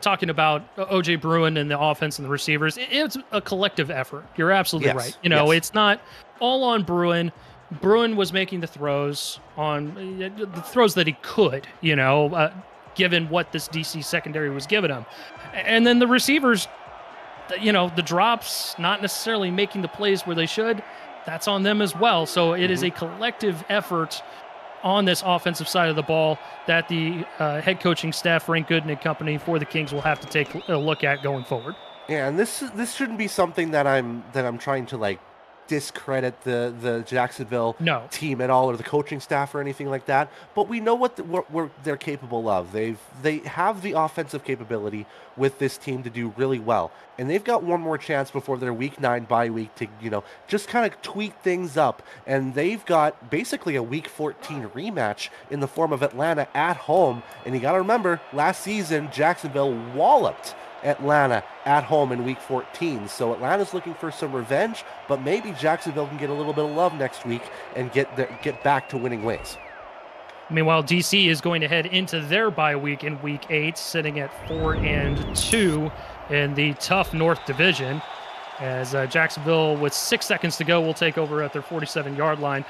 S1: talking about O.J. Bruin and the offense and the receivers, it's a collective effort. You're absolutely right. It's not all on Bruin. Bruin was making the throws that he could, given what this DC secondary was giving him. And then the receivers, the drops, not necessarily making the plays where they should, that's on them as well. So it is a collective effort on this offensive side of the ball that the head coaching staff, Frank Gooden and company for the Kings, will have to take a look at going forward.
S2: Yeah, and this shouldn't be something that I'm trying to discredit the Jacksonville team at all, or the coaching staff or anything like that. But we know what they're capable of. They have the offensive capability with this team to do really well, and they've got one more chance before their Week 9 bye week to just kind of tweak things up. And they've got basically a Week 14 rematch in the form of Atlanta at home. And you got to remember, last season Jacksonville walloped Atlanta at home in Week 14. So Atlanta's looking for some revenge, but maybe Jacksonville can get a little bit of love next week and get back to winning ways.
S1: Meanwhile, DC is going to head into their bye week in Week 8, sitting at 4-2 in the tough North Division. As Jacksonville, with 6 seconds to go, will take over at their 47-yard line.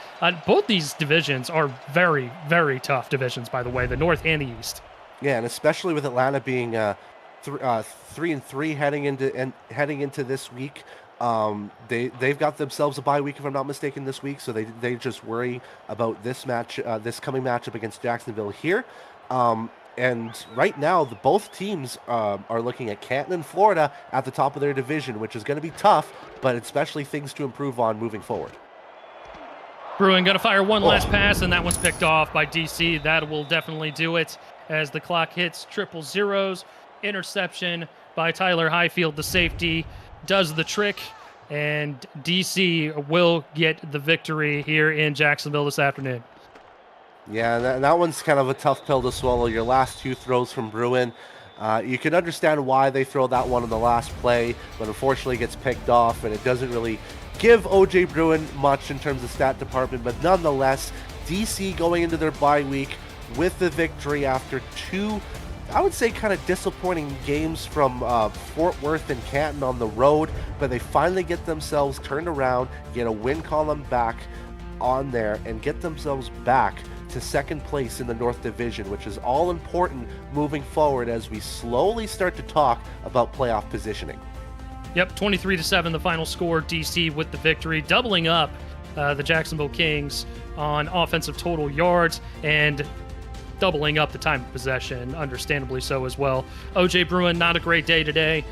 S1: Both these divisions are very, very tough divisions, by the way, the North and the East.
S2: Yeah, and especially with Atlanta being 3-3 heading into this week. They've got themselves a bye week, if I'm not mistaken, this week. So they just worry about this coming matchup against Jacksonville here. And right now, both teams are looking at Canton and Florida at the top of their division, which is going to be tough, but especially things to improve on moving forward.
S1: Bruin going to fire one last pass, and that one's picked off by DC. That will definitely do it as the clock hits triple zeros. Interception by Tyler Highfield, the safety, does the trick, and DC will get the victory here in Jacksonville this afternoon.
S2: Yeah, that one's kind of a tough pill to swallow. Your last two throws from Bruin, you can understand why they throw that one in the last play, but unfortunately gets picked off, and it doesn't really give O.J. Bruin much in terms of stat department. But nonetheless, DC going into their bye week with the victory after two, I would say, kind of disappointing games from Fort Worth and Canton on the road, but they finally get themselves turned around, get a win column back on there, and get themselves back to second place in the North Division, which is all important moving forward as we slowly start to talk about playoff positioning.
S1: Yep, 23-7 the final score. DC with the victory, doubling up the Jacksonville Kings on offensive total yards, and doubling up the time of possession, understandably so as well. OJ Bruin, not a great day today.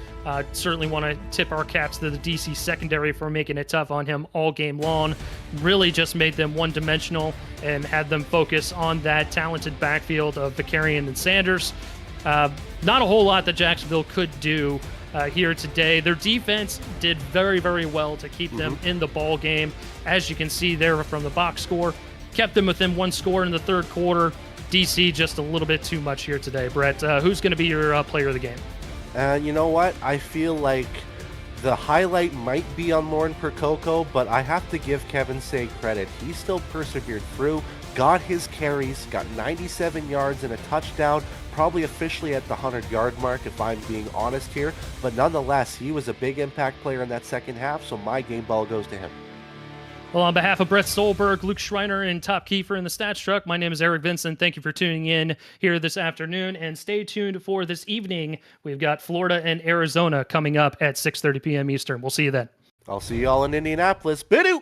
S1: Certainly want to tip our caps to the DC secondary for making it tough on him all game long. Really just made them one-dimensional and had them focus on that talented backfield of Vicarian and Sanders. Not a whole lot that Jacksonville could do here today. Their defense did very, very well to keep them in the ball game. As you can see there from the box score, kept them within one score in the third quarter. DC just a little bit too much here today. Brett, who's going to be your player of the game?
S2: And you know what? I feel like the highlight might be on Lauren Percoco, but I have to give Kevin Say credit. He still persevered through, got his carries, got 97 yards and a touchdown, probably officially at the 100-yard mark if I'm being honest here. But nonetheless, he was a big impact player in that second half, so my game ball goes to him.
S1: Well, on behalf of Brett Stolberg, Luke Schreiner, and Top Kiefer in the Stats Truck, my name is Eric Vincent. Thank you for tuning in here this afternoon, and stay tuned for this evening. We've got Florida and Arizona coming up at 6:30 p.m. Eastern. We'll see you then.
S2: I'll see you all in Indianapolis. Bidoo!